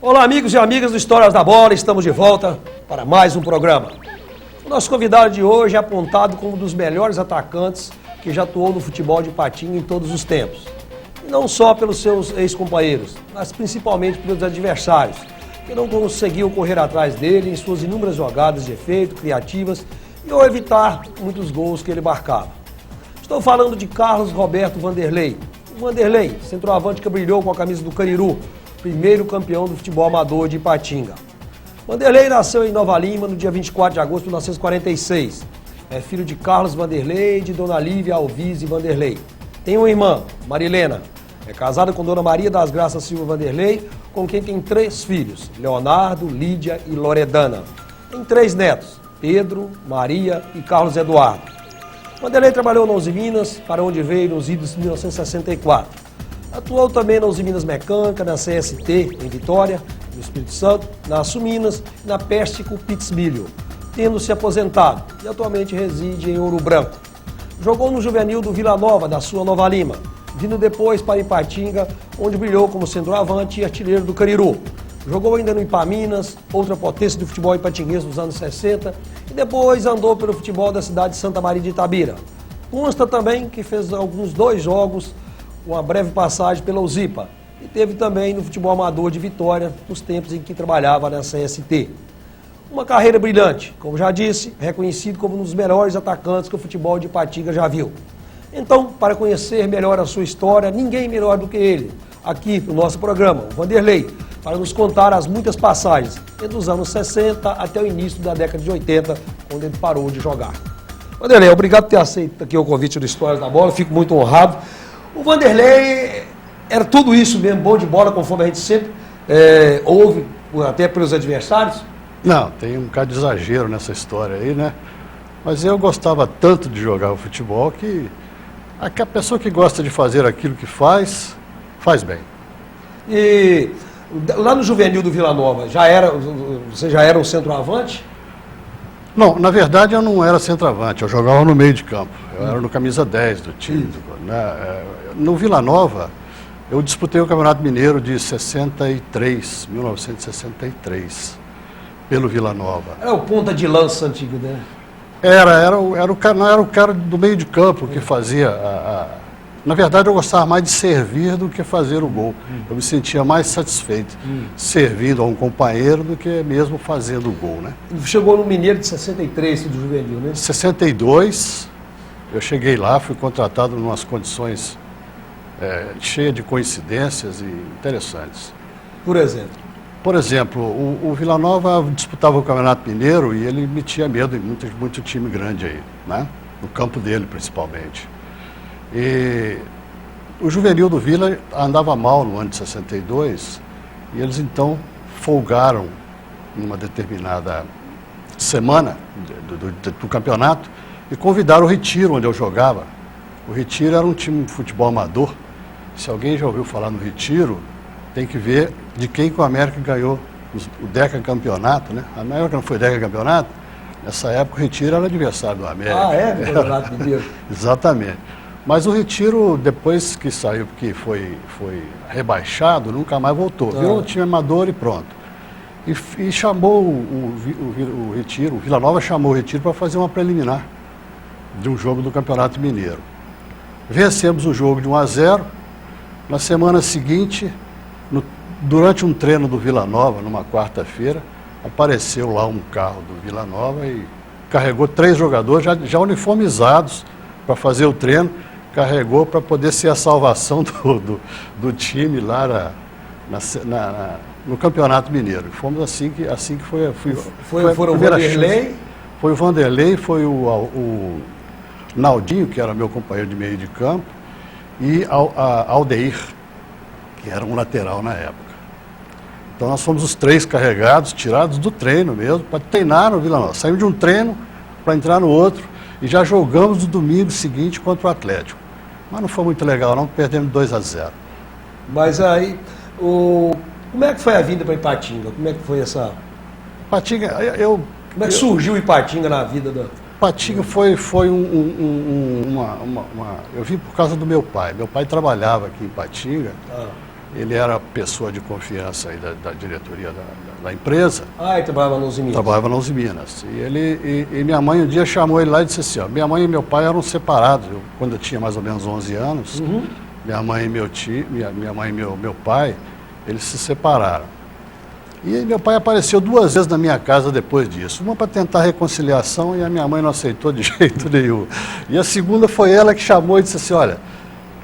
Olá, amigos e amigas do Histórias da Bola, estamos de volta para mais um programa. O nosso convidado de hoje é apontado como um dos melhores atacantes que já atuou no futebol de Ipatinga em todos os tempos. E não só pelos seus ex-companheiros, mas principalmente pelos adversários, que não conseguiam correr atrás dele em suas inúmeras jogadas de efeito, criativas, e ou evitar muitos gols que ele marcava. Estou falando de Carlos Roberto Vanderlei. O Vanderlei, centroavante que brilhou com a camisa do Cariru, primeiro campeão do futebol amador de Ipatinga. Vanderlei nasceu em Nova Lima no dia 24 de agosto de 1946. É filho de Carlos Vanderlei e de Dona Lívia Alvise Vanderlei. Tem uma irmã, Marilena. É casada com Dona Maria das Graças Silva Vanderlei, com quem tem 3 filhos, Leonardo, Lídia e Loredana. Tem 3 netos, Pedro, Maria e Carlos Eduardo. Vanderlei trabalhou na Uzi Minas, para onde veio nos idos de 1964. Atuou também na Uzi Minas Mecânica, na CST, em Vitória, no Espírito Santo, na Açuminas e na Pérsico Pitzmilho, tendo se aposentado e atualmente reside em Ouro Branco. Jogou no juvenil do Vila Nova, da sua Nova Lima, vindo depois para Ipatinga, onde brilhou como centroavante e artilheiro do Cariru. Jogou ainda no Ipaminas, outra potência do futebol ipatinguês dos anos 60, e depois andou pelo futebol da cidade de Santa Maria de Itabira. Consta também que fez alguns 2 jogos, uma breve passagem pela Uzipa, e teve também no futebol amador de Vitória, nos tempos em que trabalhava na CST. Uma carreira brilhante, como já disse, reconhecido como um dos melhores atacantes que o futebol de Ipatinga já viu. Então, para conhecer melhor a sua história, ninguém melhor do que ele, aqui no nosso programa, o Vanderlei, para nos contar as muitas passagens, entre os anos 60 até o início da década de 80, quando ele parou de jogar. Vanderlei, obrigado por ter aceito aqui o convite do Histórias da Bola, fico muito honrado. O Vanderlei era tudo isso mesmo, bom de bola, conforme a gente sempre ouve, até pelos adversários? Não, tem um bocado de exagero nessa história aí, né? Mas eu gostava tanto de jogar o futebol que a pessoa que gosta de fazer aquilo que faz, faz bem. E lá no juvenil do Vila Nova, você já era um centroavante? Não, na verdade eu não era centroavante, eu jogava no meio de campo. Eu era no camisa 10 do time. Né? No Vila Nova, eu disputei o Campeonato Mineiro de 1963, pelo Vila Nova. Era o ponta de lança antigo, né? Era o cara do meio de campo que fazia Na verdade, eu gostava mais de servir do que fazer o gol. Eu me sentia mais satisfeito servindo a um companheiro do que mesmo fazendo o gol, né? Chegou no Mineiro de 63, do juvenil, né? Em 62, eu cheguei lá, fui contratado em umas condições cheias de coincidências e interessantes. Por exemplo? Por exemplo, o Vila Nova disputava o Campeonato Mineiro e ele metia medo em muito time grande aí, né? No campo dele, principalmente. E o juvenil do Vila andava mal no ano de 62 e eles então folgaram numa determinada semana do campeonato e convidaram o Retiro, onde eu jogava. O Retiro era um time de futebol amador. Se alguém já ouviu falar no Retiro, tem que ver de quem que o América ganhou o decacampeonato, né? A América não foi decacampeonato, nessa época o Retiro era adversário do América. Ah, é? Do Campeonato Mineiro. Exatamente. Mas o Retiro, depois que saiu, porque foi rebaixado, nunca mais voltou. Virou um time amador e pronto. E chamou o Retiro, o Vila Nova chamou o Retiro para fazer uma preliminar de um jogo do Campeonato Mineiro. Vencemos o jogo de 1-0. Na semana seguinte, durante um treino do Vila Nova, numa quarta-feira, apareceu lá um carro do Vila Nova e carregou 3 jogadores já uniformizados para fazer o treino. Carregou para poder ser a salvação do time lá no Campeonato Mineiro. Fomos assim que foi Foram o Vanderlei? Foi o Vanderlei, foi o Naldinho, que era meu companheiro de meio de campo, e a Aldeir, que era um lateral na época. Então nós fomos os 3 carregados, tirados do treino mesmo, para treinar no Vila Nova. Saímos de um treino para entrar no outro e já jogamos no domingo seguinte contra o Atlético. Mas não foi muito legal não, perdemos 2-0. Mas aí, como é que foi a vinda para Ipatinga? Como é que foi essa... Ipatinga, Como é que surgiu Ipatinga na vida da... Ipatinga foi uma... Eu vim por causa do meu pai. Meu pai trabalhava aqui em Ipatinga Ele era pessoa de confiança aí da diretoria da empresa. Ah, ele trabalhava na Uzi Minas. Trabalhava na Uzi Minas. E minha mãe um dia chamou ele lá e disse assim, ó, minha mãe e meu pai eram separados. Quando eu tinha mais ou menos 11 anos, minha mãe e meu tio, minha mãe e meu pai, eles se separaram. E meu pai apareceu 2 vezes na minha casa depois disso. Uma para tentar reconciliação e a minha mãe não aceitou de jeito nenhum. E a segunda foi ela que chamou e disse assim, olha,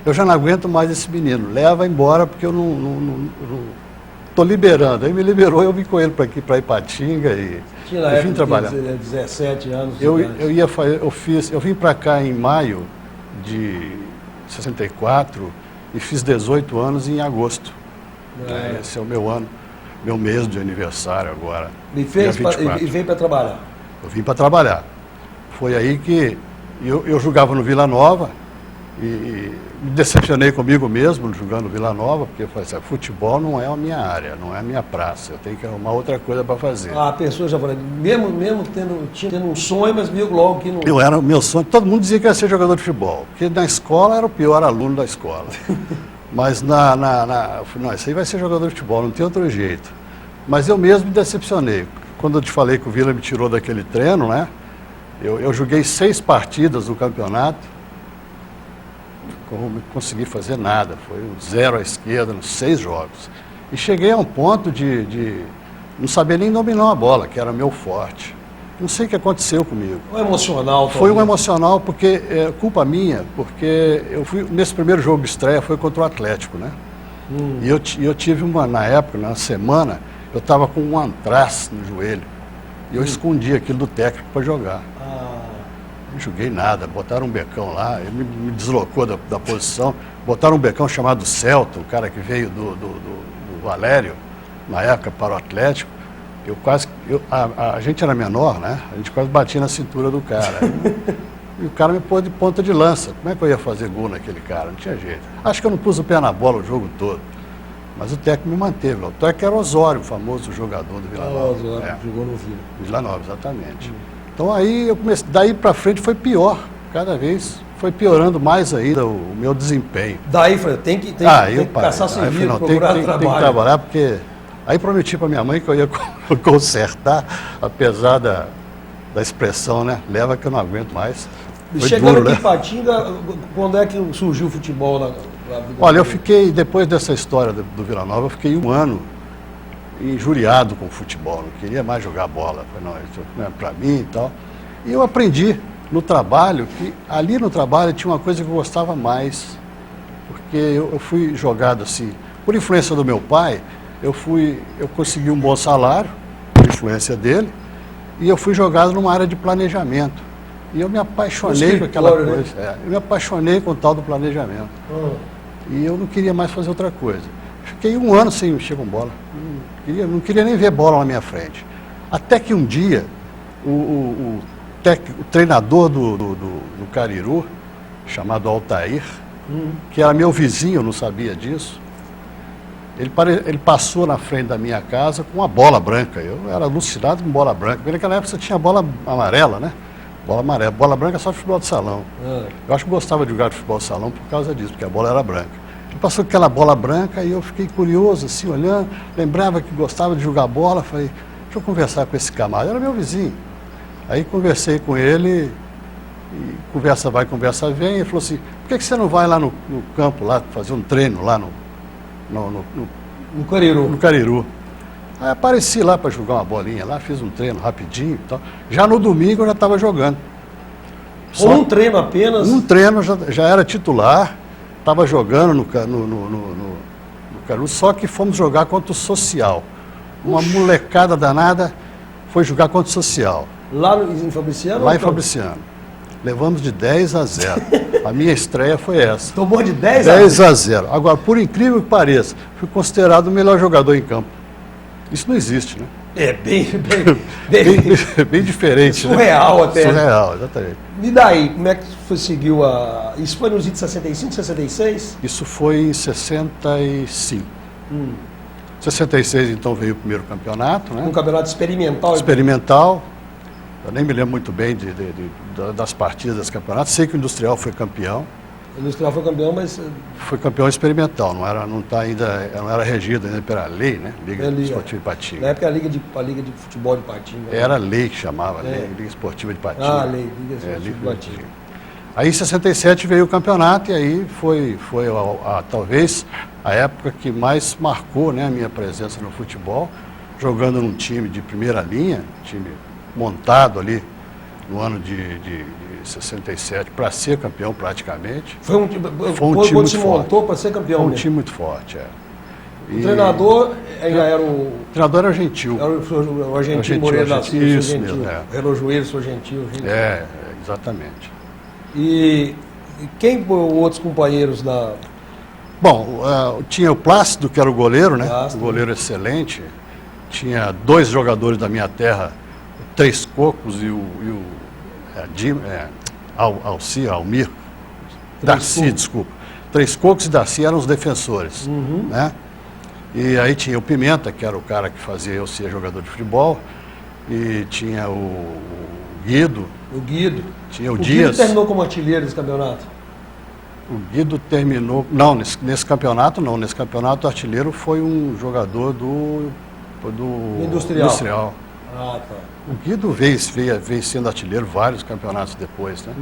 eu já não aguento mais esse menino, leva embora porque eu não estou liberando. Aí me liberou, eu vim com ele para aqui, para Ipatinga e vim trabalhar. 17 anos. Eu vim para cá em maio de 64 e fiz 18 anos em agosto. Esse é o meu ano, meu mês de aniversário agora. E veio para trabalhar? Eu vim para trabalhar. Foi aí que eu jogava no Vila Nova e me decepcionei comigo mesmo jogando no Vila Nova, porque eu falei assim, futebol não é a minha área, não é a minha praça, eu tenho que arrumar outra coisa para fazer. A pessoa já falou, mesmo tendo um sonho, mas viu logo que não... Era o meu sonho, todo mundo dizia que ia ser jogador de futebol, porque na escola era o pior aluno da escola. Mas não, isso aí vai ser jogador de futebol, não tem outro jeito. Mas eu mesmo me decepcionei. Quando eu te falei que o Vila me tirou daquele treino, né? Eu joguei 6 partidas no campeonato, não consegui fazer nada, foi um 0 à esquerda nos 6 jogos. E cheguei a um ponto de não saber nem dominar uma bola, que era meu forte. Não sei o que aconteceu comigo. Um emocional também. Foi um emocional, porque culpa minha, porque nesse primeiro jogo de estreia foi contra o Atlético, né? E eu tive na época, na semana, eu estava com um antraz no joelho. E eu escondi aquilo do técnico para jogar. Não joguei nada, botaram um becão lá, ele me deslocou da posição, botaram um becão chamado Celto, o cara que veio do Valério, na época para o Atlético. A gente era menor, né? A gente quase batia na cintura do cara. E o cara me pôs de ponta de lança. Como é que eu ia fazer gol naquele cara? Não tinha jeito. Acho que eu não pus o pé na bola o jogo todo. Mas o técnico me manteve. O técnico era Osório, o famoso jogador do Vila Nova. Osório, jogou no Vila. Vila Nova, exatamente. Então aí eu comecei, daí para frente foi pior, cada vez foi piorando mais ainda o meu desempenho. Daí falei, tem que caçar serviço, procurar trabalho. Tem que trabalhar, porque aí prometi para minha mãe que eu ia consertar, apesar da expressão, né? Leva que eu não aguento mais. Chegando aqui em Ipatinga, quando é que surgiu o futebol na vida? Olha, eu fiquei, depois dessa história do Vila Nova, eu fiquei 1 ano injuriado com o futebol, não queria mais jogar bola, não, isso não é para mim e tal. E eu aprendi no trabalho, que ali no trabalho tinha uma coisa que eu gostava mais, porque eu fui jogado assim, por influência do meu pai, eu consegui um bom salário, por influência dele, e eu fui jogado numa área de planejamento. E eu me apaixonei com aquela coisa, né? Eu me apaixonei com o tal do planejamento. E eu não queria mais fazer outra coisa. Fiquei 1 ano sem mexer com bola. Não queria nem ver bola na minha frente. Até que um dia, o treinador do Cariru, chamado Altair, que era meu vizinho, eu não sabia disso, ele passou na frente da minha casa com uma bola branca. Eu era alucinado com bola branca. Porque naquela época você tinha bola amarela, né? Bola amarela. Bola branca é só de futebol de salão. Eu acho que gostava de jogar de futebol de salão por causa disso, porque a bola era branca. Ele passou aquela bola branca e eu fiquei curioso, assim, olhando, lembrava que gostava de jogar bola, falei, deixa eu conversar com esse camarada, era meu vizinho. Aí conversei com ele, e conversa vai, conversa vem, ele falou assim, por que você não vai lá no campo, lá, fazer um treino lá no Cariru? No Cariru. Aí apareci lá para jogar uma bolinha lá, fiz um treino rapidinho e tal. Já no domingo eu já estava jogando. Um treino apenas? Um treino, já era titular. Estava jogando no Cariru, só que fomos jogar contra o Social. Uma molecada danada foi jogar contra o Social. Lá em Fabriciano? Lá em Fabriciano. Levamos de 10-0. A minha estreia foi essa. Tomou de 10 a 0. Agora, por incrível que pareça, fui considerado o melhor jogador em campo. Isso não existe, né? É bem diferente. Surreal, né? até. Surreal, exatamente. E daí, como é que você seguiu a... Isso foi nos idos de 65, 66? Isso foi em 65. 66, então, veio o primeiro campeonato, né? Um campeonato experimental. Experimental. Eu nem me lembro muito bem das partidas desse campeonato. Sei que o Industrial foi campeão. O Industrial foi campeão, mas... Foi campeão experimental, não era regido ainda pela lei, né? Liga Esportiva de Patinga. Na época a Liga de Futebol de Patinga. Era lei que chamava, Liga Esportiva de Patinga. Ah, Liga Esportiva de Patinga. Aí em 67 veio o campeonato e aí foi talvez a época que mais marcou, né, a minha presença no futebol, jogando num time de primeira linha, time montado ali no ano de 67 para ser campeão praticamente. Foi um time muito se forte. montou para ser campeão. Foi um time muito forte, O treinador ainda era o... O treinador era o Gentil. Era o Argentino Moreira da Silva. Isso mesmo, O relojoeiro, o Gentil. Exatamente. E quem outros companheiros da... Bom, tinha o Plácido, que era o goleiro, né? Plácido. O goleiro excelente. Tinha 2 jogadores da minha terra, o Três Cocos e o Almir. Darcy, desculpa. Três Cocos e Darcy eram os defensores, né? E aí tinha o Pimenta, que era o cara que fazia eu ser jogador de futebol. E tinha o Guido. O Guido. Tinha o Guido Dias. terminou como artilheiro desse campeonato? O Guido terminou... Não, nesse campeonato não. Nesse campeonato o artilheiro foi um jogador do Industrial. Ah, tá. O Guido veio sendo artilheiro vários campeonatos depois, né?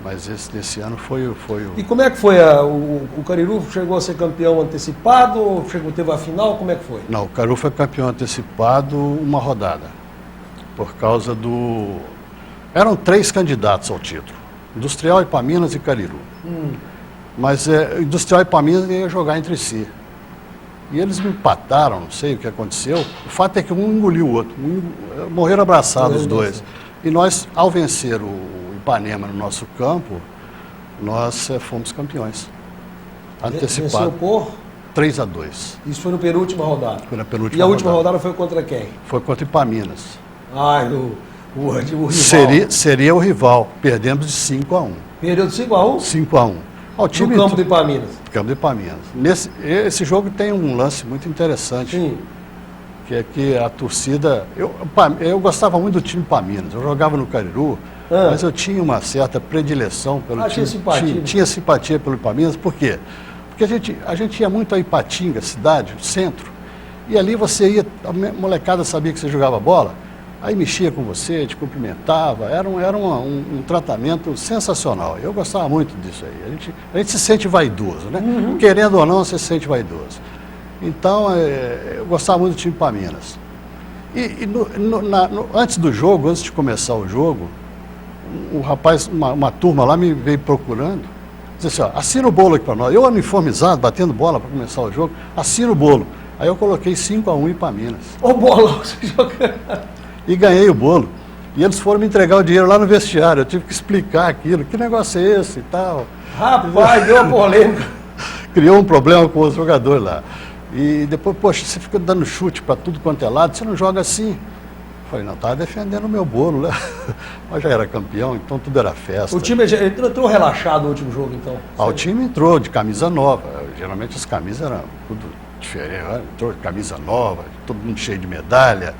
Mas desse ano foi o... E como é que foi? O Cariru chegou a ser campeão antecipado? Ou teve a final? Como é que foi? Não, o Cariru foi campeão antecipado uma rodada. Por causa do... Eram 3 candidatos ao título. Industrial, Ipaminas e Cariru. Mas Industrial e Ipaminas iam jogar entre si. E eles me empataram, não sei o que aconteceu. O fato é que um engoliu o outro. Morreram abraçados os dois. E nós, ao vencer o Ipanema no nosso campo, nós fomos campeões. Antecipado. Venceu por? 3-2. Isso foi na penúltima rodada. Foi na penúltima rodada. E a última rodada foi contra quem? Foi contra Ipaminas. Ah, o rival. Seria o rival. Perdemos de 5-1. Perdeu de 5-1? 5-1. No campo do Ipaminas. Campo do Ipaminas. Esse jogo tem um lance muito interessante. Sim. Que é que a torcida... Eu gostava muito do time Ipaminas. Eu jogava no Cariru, mas eu tinha uma certa predileção pelo time. Tinha simpatia. Tinha simpatia pelo Ipaminas. Por quê? Porque a gente ia muito a Ipatinga, cidade, centro, e ali você ia... A molecada sabia que você jogava bola, aí mexia com você, te cumprimentava. Era um tratamento sensacional. Eu gostava muito disso aí. A gente se sente vaidoso, né? Querendo ou não, você se sente vaidoso. Então, eu gostava muito do time Ipaminas. E antes do jogo, antes de começar o jogo, um rapaz, uma turma lá me veio procurando, disse assim, ó, assina o bolo aqui para nós. Eu uniformizado, batendo bola para começar o jogo, assina o bolo. Aí eu coloquei 5-1 Ipaminas. Ô, bola, você jogando. E ganhei o bolo. E eles foram me entregar o dinheiro lá no vestiário. Eu tive que explicar aquilo. Que negócio é esse e tal? Rapaz, deu uma polêmica. Criou um problema com os jogadores lá. E depois, poxa, você fica dando chute para tudo quanto é lado, você não joga assim. Eu falei, não, estava defendendo o meu bolo, né? Mas já era campeão, então tudo era festa. O time entrou relaxado no último jogo, então? O time entrou de camisa nova. Geralmente as camisas eram tudo diferente. Entrou de camisa nova, todo mundo cheio de medalha.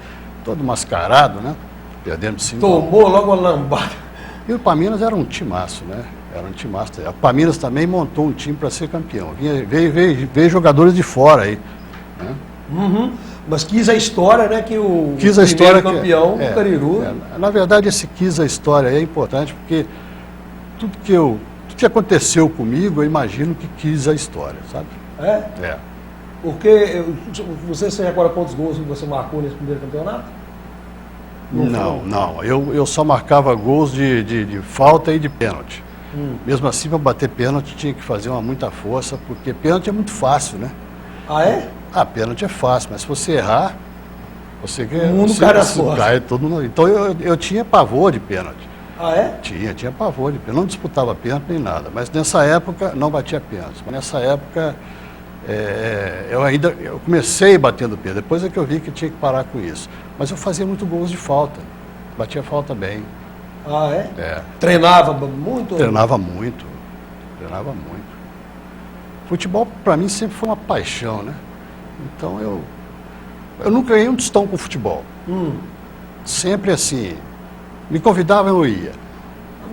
Todo mascarado, né? Perdemos 5. Tomou logo uma lambada. E o Ipaminas era um timaço, né? Era um timaço. O Ipaminas também montou um time para ser campeão. Veio jogadores de fora aí. Né? Mas quis a história, né? Que o quis a história campeão do Cariru. Na verdade, esse quis a história é importante porque tudo que aconteceu comigo, eu imagino que quis a história, sabe? É. Porque você se recorda quantos gols você marcou nesse primeiro campeonato? Não. Eu só marcava gols de falta e de pênalti. Mesmo assim, para bater pênalti, tinha que fazer muita força, porque pênalti é muito fácil, né? Ah, é? Pênalti é fácil, mas se você errar, o mundo cai todo mundo. Então eu tinha pavor de pênalti. Ah, é? Tinha pavor de pênalti. Não disputava pênalti nem nada, mas nessa época não batia pênalti. Mas nessa época... eu comecei batendo pênalti, depois é que eu vi que tinha que parar com isso. Mas eu fazia muito gols de falta, batia falta bem. Ah, é? Treinava muito? Treinava muito. Futebol para mim sempre foi uma paixão, né? Então eu nunca ganhei um tostão com futebol. Sempre assim, me convidavam, eu ia.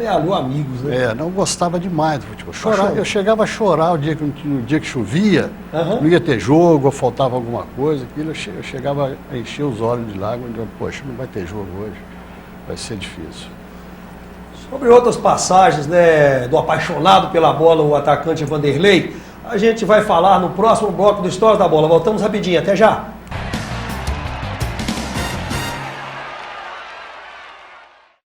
Amealhou amigos, né? Não gostava demais do futebol. Eu chegava a chorar no dia que chovia, não ia ter jogo, ou faltava alguma coisa, aquilo, eu chegava a encher os olhos de lágrimas, e poxa, não vai ter jogo hoje, vai ser difícil. Sobre outras passagens, né, do apaixonado pela bola, o atacante Vanderlei, a gente vai falar no próximo bloco do Histórias da Bola. Voltamos rapidinho, até já!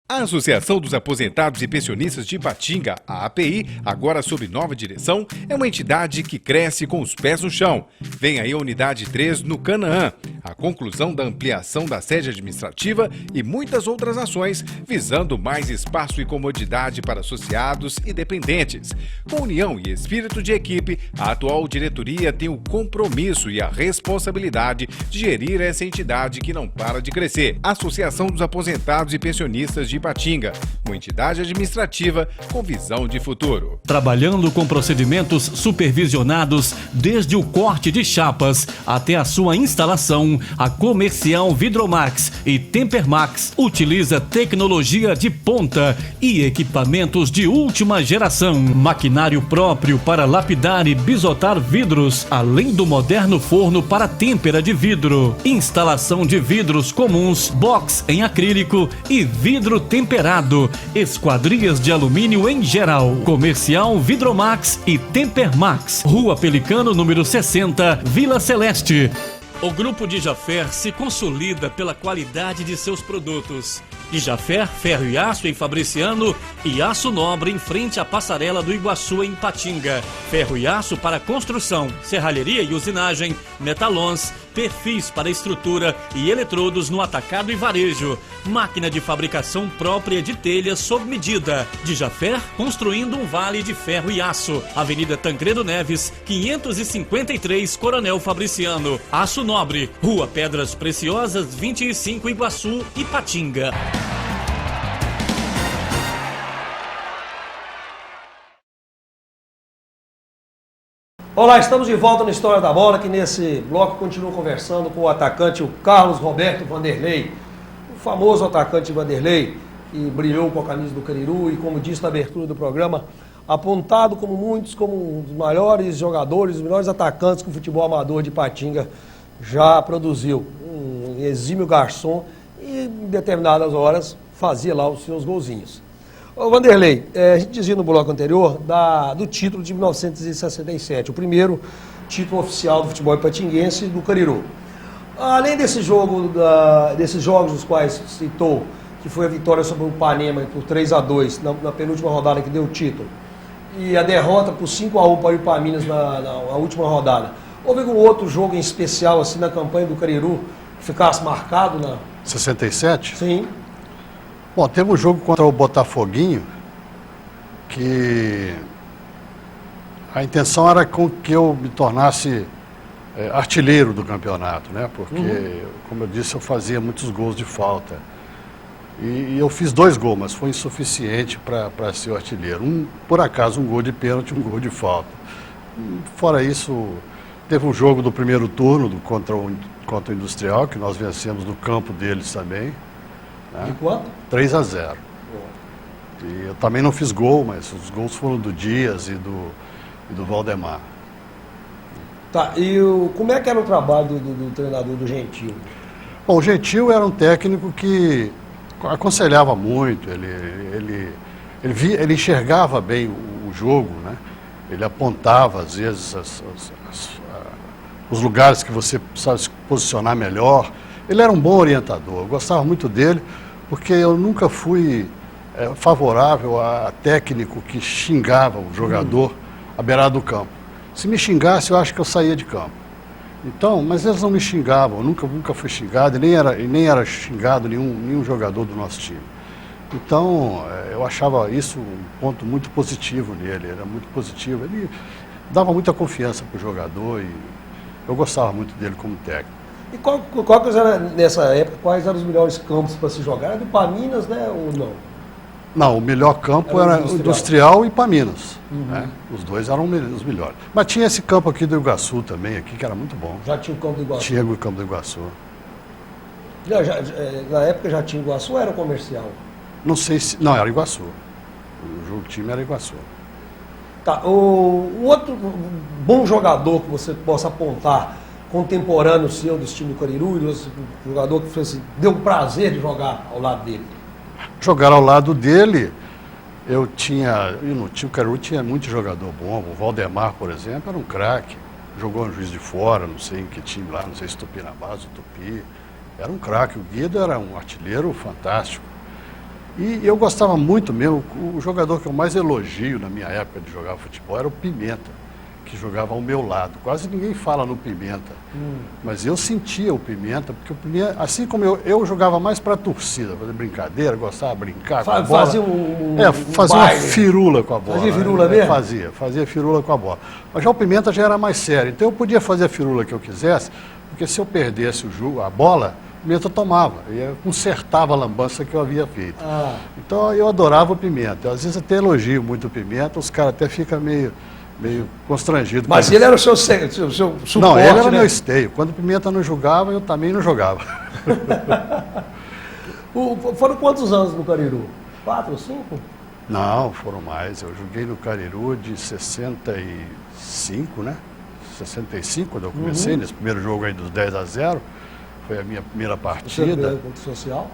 A Associação dos Aposentados e Pensionistas de Ipatinga, a API, agora sob nova direção, é uma entidade que cresce com os pés no chão. Vem aí a Unidade 3 no Canaã, a conclusão da ampliação da sede administrativa e muitas outras ações, visando mais espaço e comodidade para associados e dependentes. Com união e espírito de equipe, a atual diretoria tem o compromisso e a responsabilidade de gerir essa entidade que não para de crescer. Associação dos Aposentados e Pensionistas de Ipatinga, uma entidade administrativa com visão de futuro. Trabalhando com procedimentos supervisionados desde o corte de chapas até a sua instalação, a Comercial Vidromax e Tempermax utiliza tecnologia de ponta e equipamentos de última geração, maquinário próprio para lapidar e bisotar vidros, além do moderno forno para têmpera de vidro, instalação de vidros comuns, box em acrílico e vidro temperado, esquadrias de alumínio em geral. Comercial Vidromax e Tempermax, Rua Pelicano, número 60, Vila Celeste. O Grupo Dijafer se consolida pela qualidade de seus produtos. Dijafer, ferro e aço em Fabriciano e aço nobre em frente à passarela do Iguaçu em Ipatinga. Ferro e aço para construção, serralheria e usinagem, metalons, perfis para estrutura e eletrodos no atacado e varejo. Máquina de fabricação própria de telhas sob medida. Dijafer, construindo um vale de ferro e aço. Avenida Tancredo Neves, 553, Coronel Fabriciano. Aço Nobre, Rua Pedras Preciosas, 25, Iguaçu, Ipatinga. Olá, estamos de volta no História da Bola, que nesse bloco continuo conversando com o atacante, o Carlos Roberto Vanderlei, o famoso atacante Vanderlei, que brilhou com a camisa do Cariru e, como disse na abertura do programa, apontado como muitos, como um dos maiores jogadores, os melhores atacantes que o futebol amador de Ipatinga já produziu. Um exímio garçom e, em determinadas horas, fazia lá os seus golzinhos. Ô Vanderlei, a gente dizia no bloco anterior do título de 1967, o primeiro título oficial do futebol ipatinguense do Cariru. Além desse jogo, desses jogos dos quais citou, que foi a vitória sobre o Ipanema por 3-2 na penúltima rodada que deu o título, e a derrota por 5-1 para o Ipaminas na última rodada, houve algum outro jogo em especial assim na campanha do Cariru que ficasse marcado na... 67? Sim. Bom, teve um jogo contra o Botafoguinho, que a intenção era com que eu me tornasse artilheiro do campeonato, né? Porque, como eu disse, eu fazia muitos gols de falta. E eu fiz 2 gols, mas foi insuficiente para ser o artilheiro. Por acaso, um gol de pênalti, um gol de falta. Fora isso, teve um jogo do primeiro turno contra o Industrial, que nós vencemos no campo deles também. Né? E quanto? 3-0. E eu também não fiz gol, mas os gols foram do Dias e do Valdemar. Tá, e como é que era o trabalho do treinador do Gentil? Bom, o Gentil era um técnico que aconselhava muito, ele enxergava bem o jogo, né? Ele apontava, às vezes, os lugares que você precisava se posicionar melhor. Ele era um bom orientador, eu gostava muito dele, porque eu nunca fui favorável a técnico que xingava o jogador à beirada do campo. Se me xingasse, eu acho que eu saía de campo. Então, mas eles não me xingavam, eu nunca fui xingado, e nem era xingado nenhum jogador do nosso time. Então, eu achava isso um ponto muito positivo nele, era muito positivo. Ele dava muita confiança para o jogador e eu gostava muito dele como técnico. E qual que era, nessa época, quais eram os melhores campos para se jogar? Era do Ipaminas, né, ou não? Não, o melhor campo era o Industrial e Ipaminas. Né? Os dois eram os melhores. Mas tinha esse campo aqui do Iguaçu também, aqui, que era muito bom. Já tinha o campo do Iguaçu? Tinha o campo do Iguaçu. Na época já tinha Iguaçu ou era o Comercial? Não sei se... Não, era Iguaçu. O jogo time era Iguaçu. Tá, o outro bom jogador que você possa apontar, contemporâneo seu desse time do Cariru, um jogador que assim, deu um prazer de jogar ao lado dele? Jogar ao lado dele, eu no time Cariru tinha muito jogador bom. O Valdemar, por exemplo, era um craque. Jogou no Juiz de Fora, não sei em que time lá, não sei se Tupinambás ou Tupi. Era um craque. O Guido era um artilheiro fantástico. E eu gostava muito mesmo, o jogador que eu mais elogio na minha época de jogar futebol era o Pimenta, que jogava ao meu lado. Quase ninguém fala no Pimenta, mas eu sentia o Pimenta, porque o Pimenta, assim como eu jogava mais para a torcida, fazer brincadeira, gostava de brincar com a bola. Fazia fazia uma firula com a bola. Fazia firula mesmo? Fazia firula com a bola. Mas já o Pimenta já era mais sério, então eu podia fazer a firula que eu quisesse, porque se eu perdesse a bola, o Pimenta tomava, e consertava a lambança que eu havia feito. Então eu adorava o Pimenta. Às vezes até elogio muito o Pimenta, os caras até ficam meio constrangidos. Mas ele era o seu suporte, não, ele era né? meu esteio. Quando o Pimenta não jogava, eu também não jogava. Foram quantos anos no Cariru? 4 ou 5? Não, foram mais. Eu joguei no Cariru de 65, né? 65, quando eu comecei, nesse primeiro jogo aí dos 10-0. Foi a minha primeira partida. Social?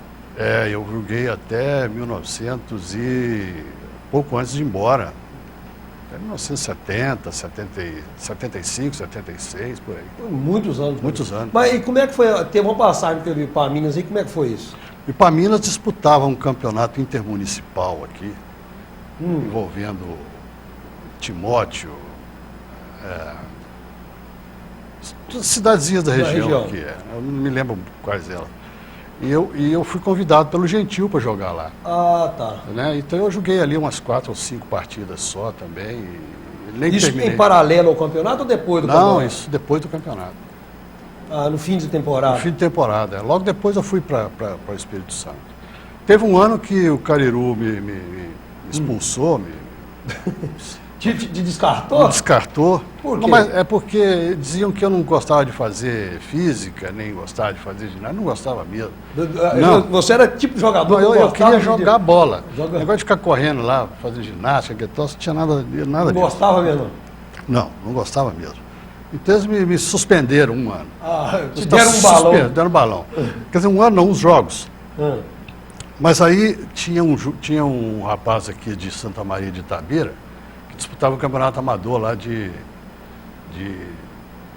Eu joguei até 1900 e pouco antes de ir embora. Até 1970, 75, 76, por aí. Muitos anos. Muitos anos. Mas e como é que foi? Teve uma passagem pelo Ipaminas aí, como é que foi isso? O Ipaminas disputava um campeonato intermunicipal aqui, envolvendo Timóteo, cidadezinhas da região aqui, eu não me lembro quais elas. E eu fui convidado pelo Gentil para jogar lá. Tá. Né? Então eu joguei ali umas 4 ou 5 partidas só também. Nem Isso terminei. em paralelo ao campeonato ou depois do campeonato? Não, isso depois do campeonato. No fim de temporada? No fim de temporada. Logo depois eu fui para o Espírito Santo. Teve um ano que o Cariru me expulsou, Te descartou? Me descartou. Por quê? Não, mas é porque diziam que eu não gostava de fazer física, nem gostava de fazer ginástica. Não gostava mesmo. Não. Você era tipo de jogador? Não, eu queria jogar bola. O negócio de ficar correndo lá, fazer ginástica, que tal, não tinha nada Não disso. gostava mesmo? Não gostava mesmo. Então eles me suspenderam um ano. Te deram um balão? Deram um balão. Quer dizer, um ano não, uns jogos. Mas aí tinha um rapaz aqui de Santa Maria de Itabira, que disputava o campeonato amador lá de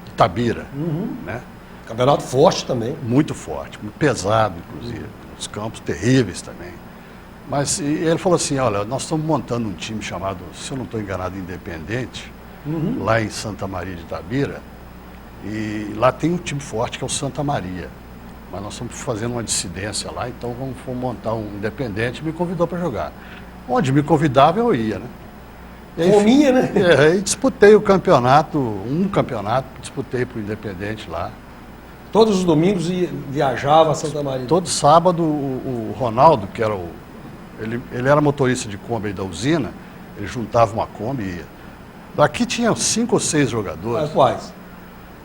Itabira. Né? Campeonato forte também. Muito forte, muito pesado, inclusive. Os campos terríveis também. Mas ele falou assim, olha, nós estamos montando um time chamado, se eu não estou enganado, Independente, lá em Santa Maria de Itabira. E lá tem um time forte que é o Santa Maria. Mas nós estamos fazendo uma dissidência lá, então vamos montar um Independente, me convidou para jogar. Onde me convidava eu ia, né? Fominha, né? Aí disputei o campeonato, disputei para o Independente lá. Todos os domingos viajava a Santa Maria. Todo sábado o Ronaldo, que era ele era motorista de Kombi aí da usina, ele juntava uma Kombi e ia. Daqui tinha 5 ou 6 jogadores. Mas quais?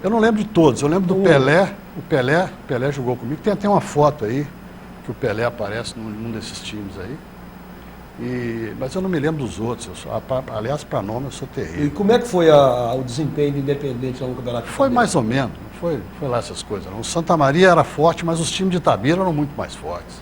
Eu não lembro de todos, eu lembro do Pelé. O Pelé jogou comigo. Tem até uma foto aí, que o Pelé aparece num desses times aí. Mas eu não me lembro dos outros. Aliás, para nome eu sou terrível. E como é que foi o desempenho do Independente lá no campeonato? Foi mais ou menos, não foi lá essas coisas não. O Santa Maria era forte, mas os times de Itabira eram muito mais fortes.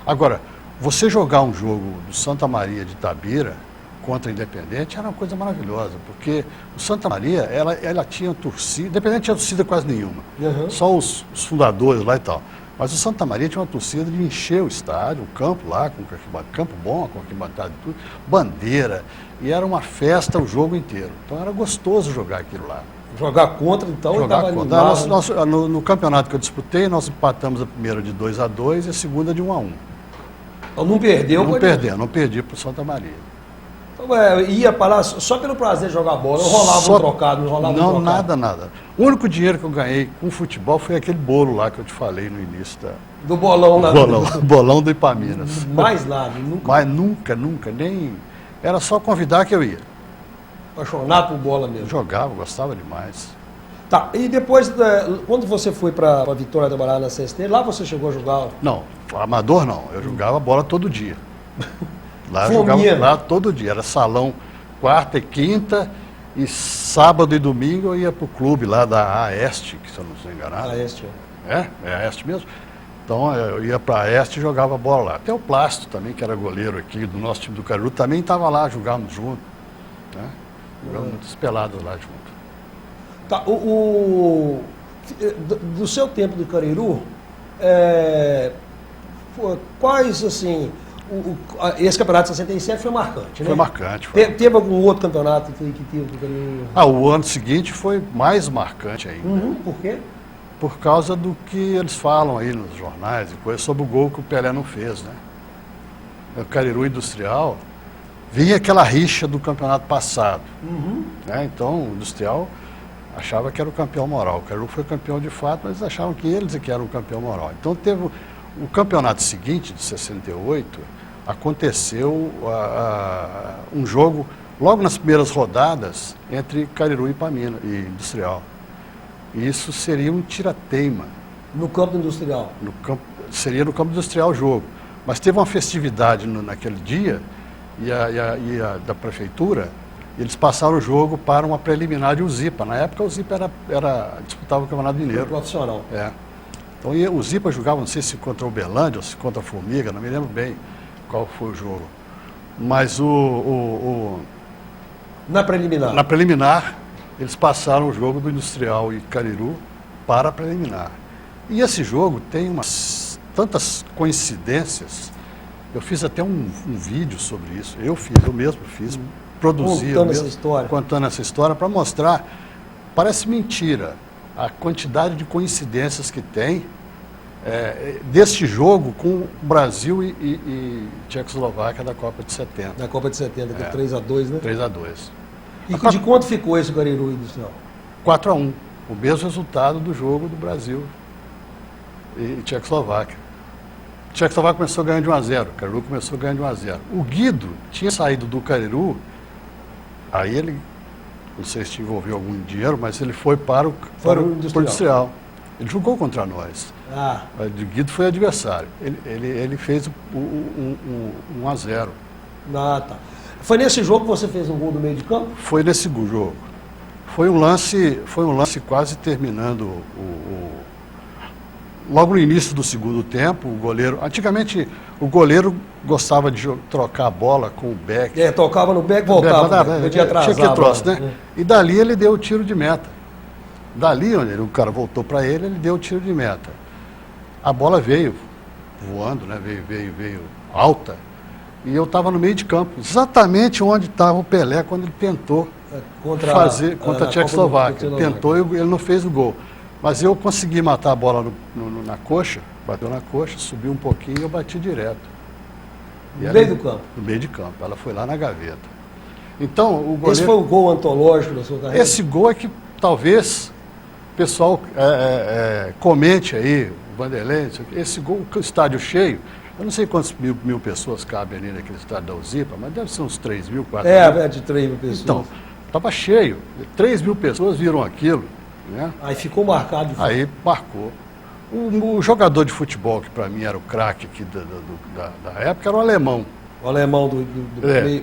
Agora, você jogar um jogo do Santa Maria de Itabira contra o Independente era uma coisa maravilhosa, porque o Santa Maria, ela tinha torcida, Independente tinha torcida quase nenhuma, só os fundadores lá e tal. Mas o Santa Maria tinha uma torcida de encher o estádio, o campo lá, com campo bom, com arquibancada e tudo, bandeira, e era uma festa o jogo inteiro. Então era gostoso jogar aquilo lá. Jogar contra, então, jogar contra. No campeonato que eu disputei, nós empatamos a primeira de 2-2 e a segunda de 1-1. Então não perdeu? Não perdi para o Santa Maria. Então, ia para lá só pelo prazer de jogar bola, não rolava um trocado, não rolava um trocado? Nada. O único dinheiro que eu ganhei com futebol foi aquele bolo lá que eu te falei no início. Do bolão lá. Bolão do Ipaminas. Mais nada, nunca? Mas nunca, nem... Era só convidar que eu ia. Apaixonado por bola mesmo? Jogava, gostava demais. Tá, e depois, quando você foi para a Vitória trabalhar na CST, lá você chegou a jogar? Não, amador não, eu jogava bola todo dia. Lá Fominha. jogava lá todo dia, era salão quarta e quinta, e sábado e domingo eu ia para o clube lá da AEST, que se eu não estou enganado. AEST. É a AEST mesmo. Então eu ia para a AEST e jogava bola lá. Até o Plástico também, que era goleiro aqui do nosso time do Cariru, também estava lá, jogávamos junto. Né? Jogávamos muitas peladas lá junto. Tá, do seu tempo do Cariru, quais, assim, esse campeonato de 67 foi marcante, né? Foi marcante. Foi. Teve algum outro campeonato que teve do Cariru? O ano seguinte foi mais marcante ainda. Por quê? Por causa do que eles falam aí nos jornais e coisas sobre o gol que o Pelé não fez, né? O Cariru Industrial, vinha aquela rixa do campeonato passado. Né? Então o Industrial achava que era o campeão moral. O Cariru foi campeão de fato, mas eles achavam que eles é que eram o campeão moral. Então teve o campeonato seguinte, de 68, aconteceu um jogo, logo nas primeiras rodadas, entre Cariru e Ipamina, e Industrial. E isso seria um tirateima. No campo industrial? Seria no campo industrial o jogo. Mas teve uma festividade naquele dia, da prefeitura, e eles passaram o jogo para uma preliminar de Uzipa. Na época o Zipa disputava o Campeonato Mineiro. Profissional. Então o Zipa jogava, não sei se contra o Uberlândia ou se contra a Formiga, não me lembro bem qual foi o jogo. Mas Na preliminar? Na preliminar, eles passaram o jogo do Industrial e Cariru para a preliminar. E esse jogo tem tantas coincidências. Eu fiz até um vídeo sobre isso. Eu mesmo fiz, produzi. Contando essa história para mostrar. Parece mentira a quantidade de coincidências que tem deste jogo com o Brasil e Tchecoslováquia da Copa de 70. Da Copa de 70, que é 3-2, né? 3-2. E de quanto ficou esse Cariru Industrial? 4-1. O mesmo resultado do jogo do Brasil e Tchecoslováquia. Tchecoslováquia começou ganhando de 1-0. Cariru começou ganhando de 1-0. O Guido tinha saído do Cariru, aí ele, não sei se envolveu algum dinheiro, mas ele foi para o Industrial. Ele jogou contra nós. O Guido foi adversário. Ele fez 1-0. Tá. Foi nesse jogo que você fez um gol do meio de campo? Foi nesse jogo. Foi um lance quase terminando logo no início do segundo tempo, o goleiro... Antigamente, o goleiro gostava de trocar a bola com o back. Tocava no back e voltava. Tinha que troço, né? E dali ele deu o tiro de meta. Dali, onde o cara voltou para ele deu o tiro de meta. A bola veio voando, né? Veio alta. E eu estava no meio de campo, exatamente onde estava o Pelé quando ele tentou fazer contra a Tchecoslováquia. Tentou e ele não fez o gol. Mas eu consegui matar a bola na coxa, bateu na coxa, subiu um pouquinho e eu bati direto. No meio do campo? No meio de campo, ela foi lá na gaveta. Então, o goleiro... Esse foi o gol antológico da sua carreira? Esse gol é que talvez o pessoal comente aí, o Vanderlei, esse gol, o estádio cheio, eu não sei quantas mil pessoas cabem ali naquele estádio da Uzipa, mas deve ser uns 3 mil, 4 mil. De 3 mil pessoas. Então, estava cheio, 3 mil pessoas viram aquilo. Né? Aí ficou marcado. Aí marcou. O jogador de futebol, que para mim era o craque aqui da época, era o alemão. O alemão do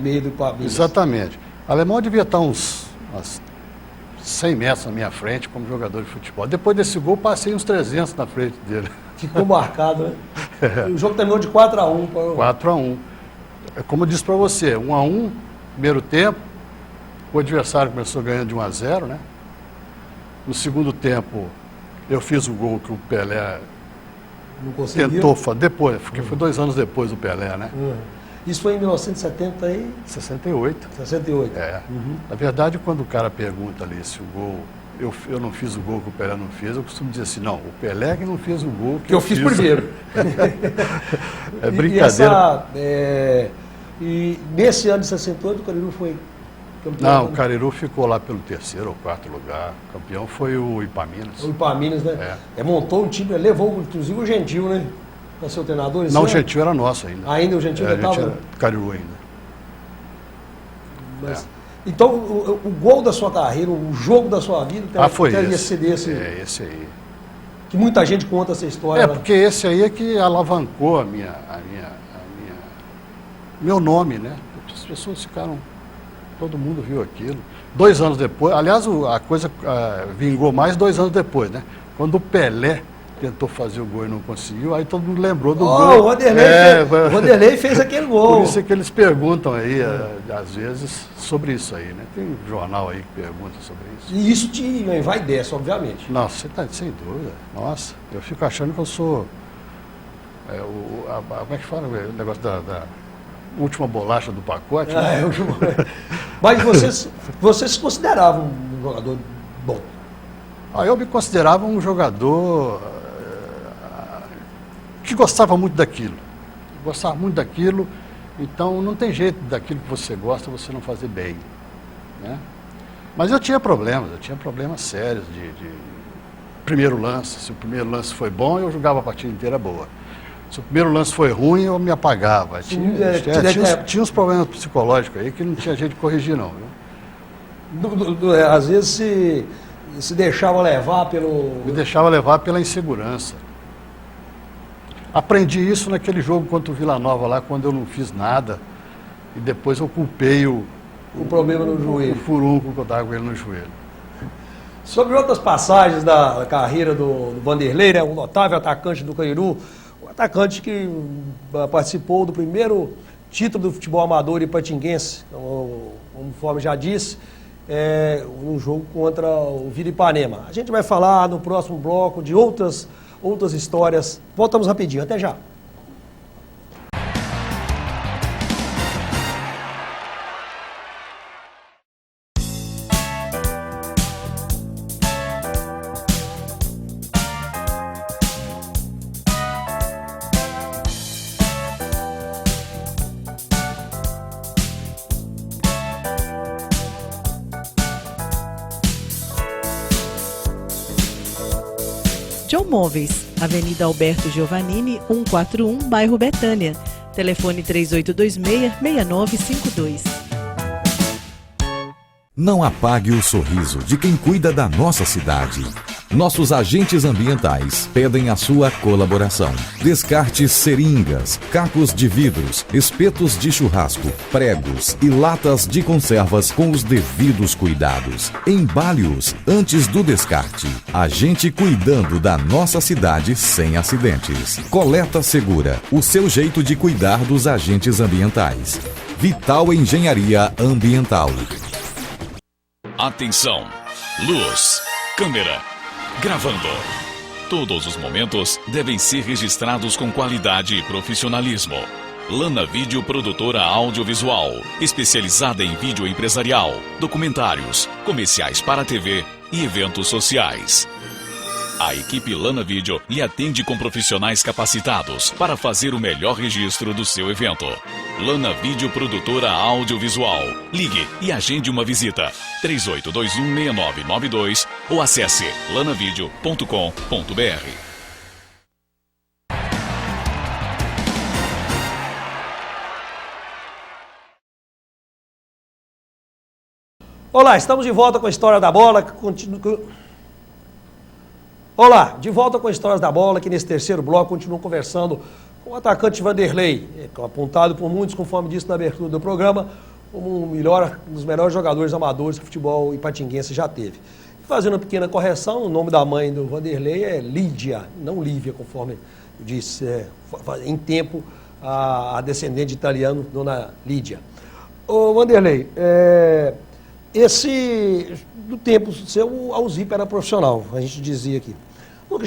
meio do Ipamina. Exatamente. O alemão devia estar uns 100 metros na minha frente como jogador de futebol. Depois desse gol, passei uns 300 na frente dele. Ficou marcado, né? O jogo terminou de 4-1. 4-1. Como eu disse para você, 1-1, primeiro tempo, o adversário começou ganhando de 1-0, né? No segundo tempo, eu fiz o gol que o Pelé tentou fazer, depois, porque foi 2 anos depois do Pelé, né? Isso foi em 1968? 68. Na verdade, quando o cara pergunta ali se o gol... Eu não fiz o gol que o Pelé não fez, eu costumo dizer assim, não, o Pelé que não fez o gol que eu fiz primeiro. É brincadeira. E nesse ano de 68, o Cariru foi campeão? Não, o Cariru ficou lá pelo 3º ou 4º lugar. O campeão foi o Ipaminas. O Ipaminas, né? Montou um time, levou inclusive o Gentil, né? Para ser o treinador. Não, o Gentil era nosso ainda. Ainda o Gentil ainda estava? Cariru ainda. Então, o gol da sua carreira, o jogo da sua vida, foi esse desse. Esse aí. Que muita gente conta essa história. Porque esse aí é que alavancou a minha meu nome, né? As pessoas ficaram, todo mundo viu aquilo. 2 anos depois, aliás, a coisa vingou mais 2 anos depois, né? Quando o Pelé tentou fazer o gol e não conseguiu, aí todo mundo lembrou do gol. O Vanderlei fez aquele gol. Por isso é que eles perguntam aí, às vezes, sobre isso aí, né? Tem um jornal aí que pergunta sobre isso. E isso te envaidece, obviamente. Nossa, você tá sem dúvida. Nossa, eu fico achando que eu sou... como é que fala o negócio da última bolacha do pacote? Né? Mas você se considerava um jogador bom? Eu me considerava um jogador que gostava muito daquilo. Gostava muito daquilo, então não tem jeito daquilo que você gosta você não fazer bem. Né? Mas eu tinha problemas sérios de primeiro lance. Se o primeiro lance foi bom, eu jogava a partida inteira boa. Se o primeiro lance foi ruim, eu me apagava. Tinha uns problemas psicológicos aí que não tinha jeito de corrigir, não. Viu? Às vezes se deixava levar Me deixava levar pela insegurança. Aprendi isso naquele jogo contra o Vila Nova lá, quando eu não fiz nada. E depois eu culpei o problema no joelho. O furúnculo que eu estava com ele no joelho. Sobre outras passagens da carreira do Vanderlei, né, um notável atacante do Cairu, um atacante que participou do primeiro título do futebol amador ipatinguense, conforme já disse, um jogo contra o Vila Ipanema. A gente vai falar no próximo bloco de outras histórias. Voltamos rapidinho, até já. John Móveis, Avenida Alberto Giovannini, 141, bairro Betânia. Telefone 3826-6952. Não apague o sorriso de quem cuida da nossa cidade. Nossos agentes ambientais pedem a sua colaboração. Descarte seringas, cacos de vidros, espetos de churrasco, pregos e latas de conservas com os devidos cuidados. Embale-os antes do descarte. A gente cuidando da nossa cidade sem acidentes. Coleta Segura, o seu jeito de cuidar dos agentes ambientais. Vital Engenharia Ambiental. Atenção! Luz, câmera, gravando. Todos os momentos devem ser registrados com qualidade e profissionalismo. Lana Vídeo Produtora Audiovisual, especializada em vídeo empresarial, documentários, comerciais para TV e eventos sociais. A equipe Lana Vídeo lhe atende com profissionais capacitados para fazer o melhor registro do seu evento. Lana Vídeo Produtora Audiovisual. Ligue e agende uma visita. 38216992 ou acesse lanavideo.com.br. Olá, estamos de volta com a História da Bola. Olá, de volta com a Histórias da Bola, que nesse terceiro bloco continuo conversando com o atacante Vanderlei, apontado por muitos, conforme disse na abertura do programa, como um dos melhores jogadores amadores que o futebol ipatinguense já teve. Fazendo uma pequena correção, o nome da mãe do Vanderlei é Lídia, não Lívia, conforme eu disse, em tempo a descendente italiano, dona Lídia. Ô Vanderlei, do tempo seu, a Uzipa era profissional, a gente dizia aqui. Quando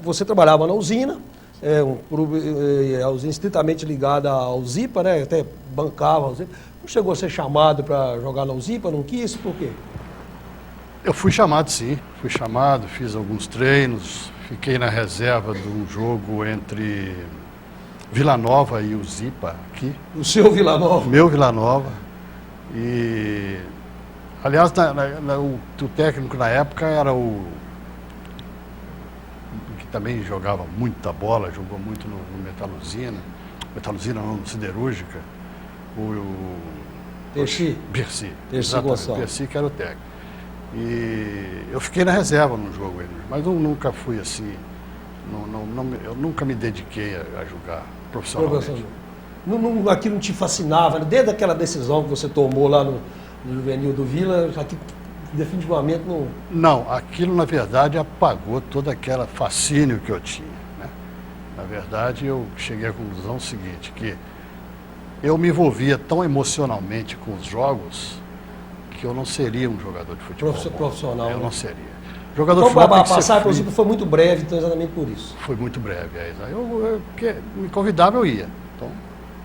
você trabalhava na usina, a usina estritamente ligada à Uzipa, né? Até bancava a Uzipa. Não chegou a ser chamado para jogar na Uzipa, não quis, por quê? Eu fui chamado, sim. Fui chamado, fiz alguns treinos, fiquei na reserva de um jogo entre Vila Nova e Uzipa aqui. O seu Vila Nova? Meu Vila Nova. E... aliás, o técnico na época era o que também jogava muita bola, jogou muito no Metaluzina, não, no Siderúrgica, o Percy Gonçalves. Percy, que era o técnico. E eu fiquei na reserva no jogo, mas eu nunca fui assim, eu nunca me dediquei a jogar profissionalmente. Aquilo não te fascinava, né? Desde aquela decisão que você tomou lá no Juvenil do Vila, aqui definitivamente não... Não, aquilo na verdade apagou todo aquele fascínio que eu tinha, né? Na verdade eu cheguei à conclusão seguinte, que eu me envolvia tão emocionalmente com os jogos que eu não seria um jogador de futebol. Profissional. Eu né? não seria. Jogador Então, de futebol a tem que ser passagem, por frio. exemplo, foi muito breve, então exatamente por isso. Foi muito breve. Porque me convidava, eu ia. Então,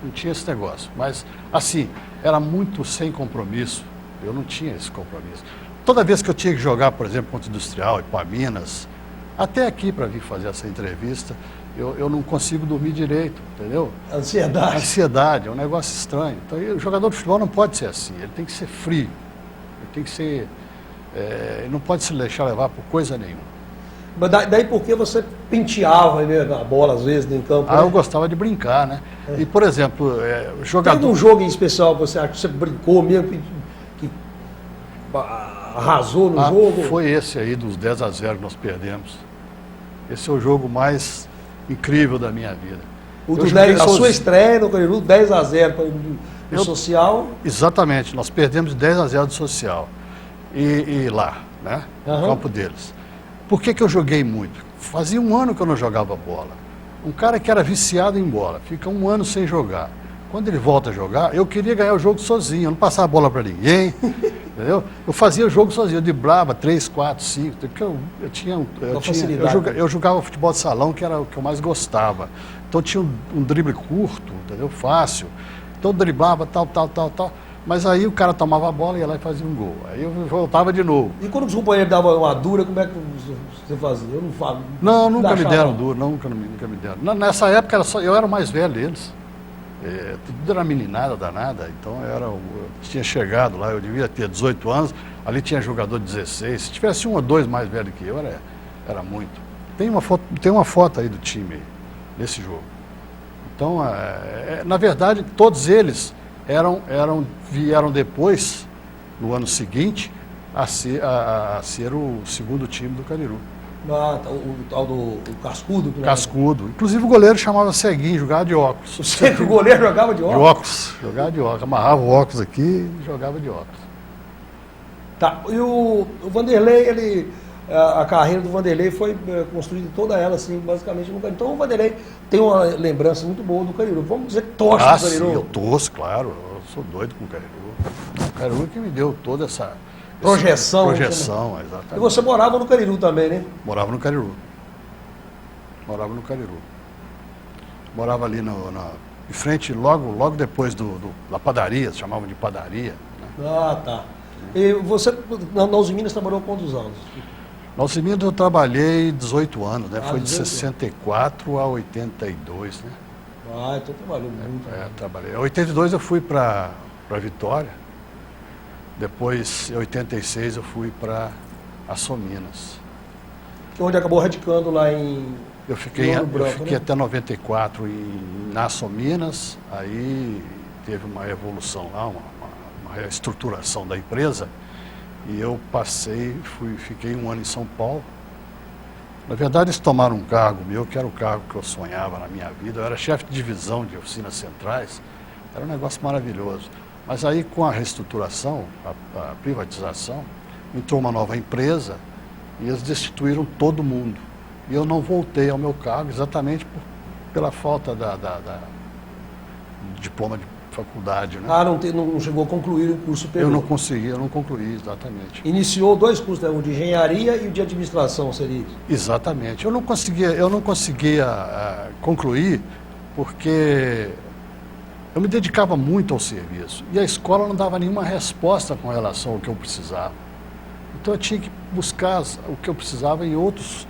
não tinha esse negócio. Mas, assim, era muito sem compromisso. Eu não tinha esse compromisso. Toda vez que eu tinha que jogar, por exemplo, contra o Industrial, Ipaminas, até aqui para vir fazer essa entrevista, eu não consigo dormir direito, entendeu? Ansiedade. Ansiedade, é um negócio estranho. Então, o jogador de futebol não pode ser assim. Ele tem que ser frio. Ele tem que ser... ele não pode se deixar levar por coisa nenhuma. Mas daí por que você penteava a bola às vezes em campo? Ah, né? eu gostava de brincar, né? E, por exemplo, Tem jogador... algum jogo em especial que você acha que você brincou mesmo, que arrasou no jogo? Foi esse aí dos 10-0 que nós perdemos. Esse é o jogo mais incrível da minha vida. A sua estreia no Cariru, 10-0 no Social. Exatamente, nós perdemos 10-0 do Social. E lá, né? No campo deles. Por que eu joguei muito? Fazia um ano que eu não jogava bola. Um cara que era viciado em bola, fica um ano sem jogar. Quando ele volta a jogar, eu queria ganhar o jogo sozinho, eu não passava a bola para ninguém, entendeu? Eu fazia o jogo sozinho, eu driblava 3, 4, 5, porque eu jogava futebol de salão, que era o que eu mais gostava. Então tinha um drible curto, entendeu? Fácil. Então eu driblava, tal. Mas aí o cara tomava a bola e ia lá e fazia um gol. Aí eu voltava de novo. E quando os companheiros davam uma dura, como é que você fazia? Eu não falo. Não, nunca me deram duro, nunca me deram. Nessa época eu era o mais velho deles. Tudo era meninada danada, então eu tinha chegado lá, eu devia ter 18 anos, ali tinha jogador de 16. Se tivesse um ou dois mais velho que eu, era muito. Tem uma foto aí do time, nesse jogo. Então, na verdade, todos eles vieram depois, no ano seguinte, a ser o segundo time do Cariru. O tal do Cascudo? Cascudo. Inclusive o goleiro chamava Ceguinho, jogava de óculos. O goleiro jogava de óculos? De óculos, jogava de óculos. Amarrava o óculos aqui e jogava de óculos. Tá, e o Vanderlei, a carreira do Vanderlei foi construída toda ela, assim, basicamente no Cariru. Então o Vanderlei tem uma lembrança muito boa do Cariru. Vamos dizer que torce do Cariru. Sim, eu torço, claro. Eu sou doido com o Cariru. O Cariru que me deu toda essa... Projeção, exatamente. E você morava no Cariru também, né? Morava no Cariru. Morava ali em frente, logo depois da padaria, se chamavam de padaria. Né? Ah, tá. E você, na Uzi Minas, trabalhou quantos anos? Na Uzi Minas eu trabalhei 18 anos, né? Foi de 18 64 a 82, né? Ah, então trabalhou muito. Trabalhei. Em 82 eu fui para Vitória. Depois, em 86, eu fui para Açominas. Onde acabou radicando lá em... Eu fiquei né? até 94 na Açominas, aí teve uma evolução lá, uma reestruturação da empresa, e eu fiquei um ano em São Paulo. Na verdade, eles tomaram um cargo meu, que era o cargo que eu sonhava na minha vida. Eu era chefe de divisão de oficinas centrais, era um negócio maravilhoso. Mas aí, com a reestruturação, a privatização, entrou uma nova empresa e eles destituíram todo mundo. E eu não voltei ao meu cargo exatamente pela falta do diploma de faculdade. Né? Ah, não chegou a concluir o curso superior. Eu não concluí, exatamente. Iniciou 2 cursos, né? O de engenharia e o de administração, seria isso? Exatamente. Eu não conseguia concluir porque... eu me dedicava muito ao serviço e a escola não dava nenhuma resposta com relação ao que eu precisava. Então eu tinha que buscar o que eu precisava em outros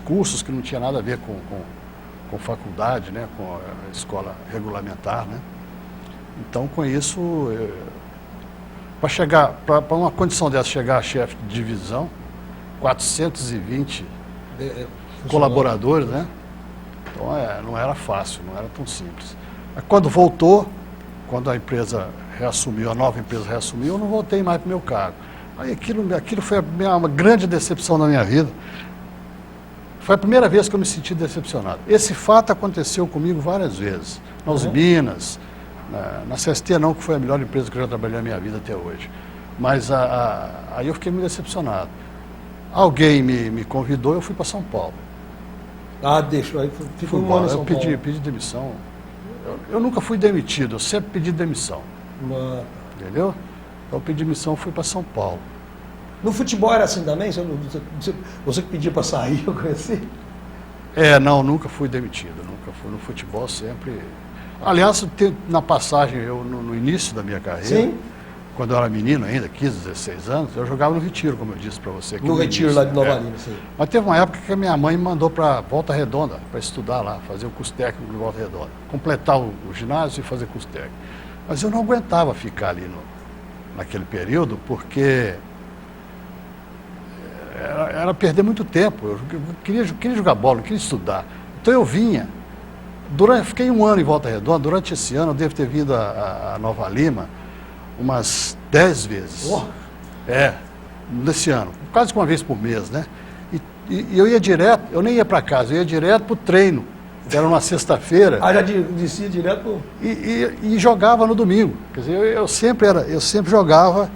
cursos que não tinha nada a ver com faculdade, né, com a escola regulamentar, né. Então com isso, para uma condição dessa chegar a chefe de divisão, 420 colaboradores, né. Então não era fácil, não era tão simples. Quando voltou, quando a empresa reassumiu, a nova empresa reassumiu, eu não voltei mais para o meu cargo. Aí aquilo foi uma grande decepção na minha vida, Foi a primeira vez que eu me senti decepcionado. Esse fato aconteceu comigo várias vezes. Na Uzi Minas, na CST não, que foi a melhor empresa que eu já trabalhei na minha vida até hoje. Mas aí eu fiquei muito decepcionado. Alguém me convidou e eu fui para São Paulo. Ah, deixa, aí ficou um ano em São Eu Paulo. pedi demissão. Eu nunca fui demitido, eu sempre pedi demissão. Entendeu? Então eu pedi demissão e fui para São Paulo. No futebol era assim também? Você que pedia para sair, eu conheci? Não, nunca fui demitido, nunca fui no futebol, sempre... Aliás, na passagem, no início da minha carreira, Sim. Quando eu era menino ainda, 15, 16 anos, eu jogava no Retiro, como eu disse para você. No Retiro, lá de Nova Lima, sim. Mas teve uma época que a minha mãe me mandou para Volta Redonda, para estudar lá, fazer o curso técnico de Volta Redonda. Completar o ginásio e fazer curso técnico. Mas eu não aguentava ficar ali naquele período, porque era perder muito tempo. Eu queria jogar bola, eu queria estudar. Então eu vinha. Fiquei um ano em Volta Redonda. Durante esse ano eu devo ter vindo a Nova Lima umas 10 vezes. Nesse ano. Quase que uma vez por mês, né? E eu ia direto, eu nem ia para casa, eu ia direto para o treino. Era uma sexta-feira. Já descia direto pro... E jogava no domingo. Quer dizer, eu sempre jogava,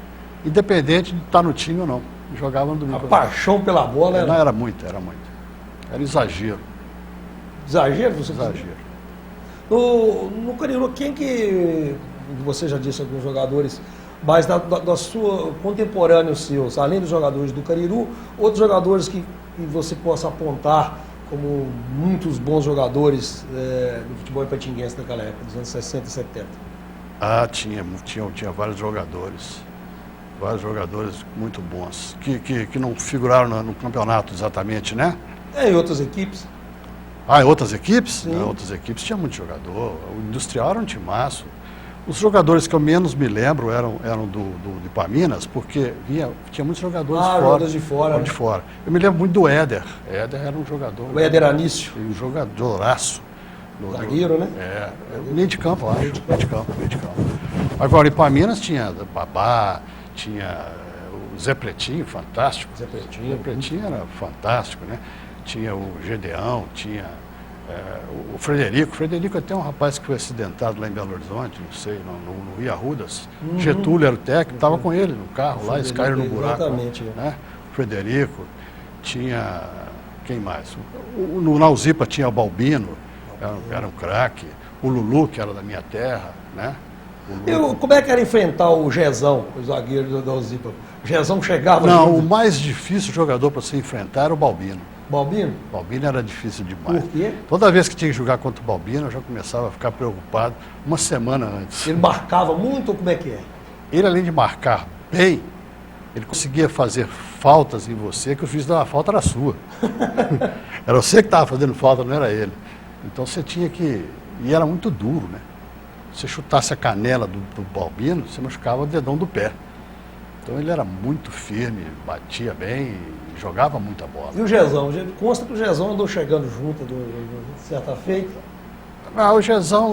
independente de estar no time ou não. Jogava no domingo. A paixão pela bola era... Não, era muito. Era exagero. Exagero? Exagero. No Cariru, quem que... Você já disse alguns jogadores, mas da sua contemporâneos seus, além dos jogadores do Cariru, outros jogadores que você possa apontar como muitos bons jogadores do futebol ipatinguense naquela época, dos anos 60 e 70? Tinha vários jogadores muito bons, que não figuraram no campeonato exatamente, né? Em outras equipes. Em outras equipes? Sim. Outras equipes tinha muito jogador. O Industrial era um timaço. Os jogadores que eu menos me lembro eram do Ipaminas, porque tinha muitos jogadores de fora. Eu me lembro muito do Éder. Éder era um jogador. O Éder Anício. Um jogadoraço. Zagueiro, né? Meio de campo, eu acho. Meio de campo. Agora, Ipaminas tinha Babá, tinha o Zé Pretinho, fantástico. Zé Pretinho era fantástico, né? Tinha o Gedeão, tinha... o Frederico. O Frederico até um rapaz que foi acidentado lá em Belo Horizonte, não sei, no Rio Arrudas. Getúlio era o técnico, estava com ele no carro lá, eles caíram no buraco. Exatamente. Né? O Frederico, tinha... Quem mais? No Nauzipa tinha o Balbino, era um craque. O Lulu, que era da minha terra, né? Como é que era enfrentar o Gezão, o zagueiro do Nauzipa? O Gezão chegava... Não, o mais difícil jogador para se enfrentar era o Balbino. Balbino? Balbino era difícil demais. Por quê? Toda vez que tinha que jogar contra o Balbino, eu já começava a ficar preocupado uma semana antes. Ele marcava muito ou como é que é? Ele, além de marcar bem, ele conseguia fazer faltas em você, que o juiz dava falta era sua. Era você que estava fazendo falta, não era ele. Então você tinha que... E era muito duro, né? Se você chutasse a canela do Balbino, você machucava o dedão do pé. Então ele era muito firme, batia bem e jogava muita bola. E o Gezão? Consta que o Gezão andou chegando junto de certa feita. O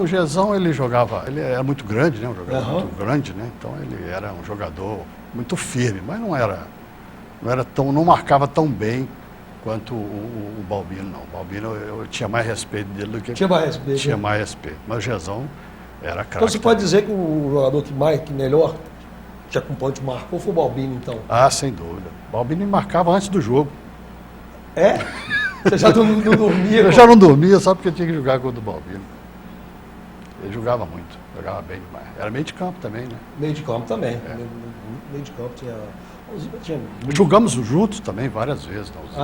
Gezão ele jogava, ele era muito grande, né? Um jogador muito grande, né? Então ele era um jogador muito firme, mas não marcava tão bem quanto o Balbino, não. O Balbino eu tinha mais respeito dele do que... Tinha mais respeito. Tinha mais respeito. Mas o Gezão era craque. Então você pode dizer que o jogador que melhor te marcou foi o Balbino, então? Sem dúvida. O Balbino me marcava antes do jogo. Você já não dormia? Eu já não dormia só porque eu tinha que jogar contra o Balbino. Ele jogava muito, jogava bem demais. Era meio de campo também, né? Meio de campo também. Meio de campo tinha... Jogamos juntos também várias vezes. Jogamos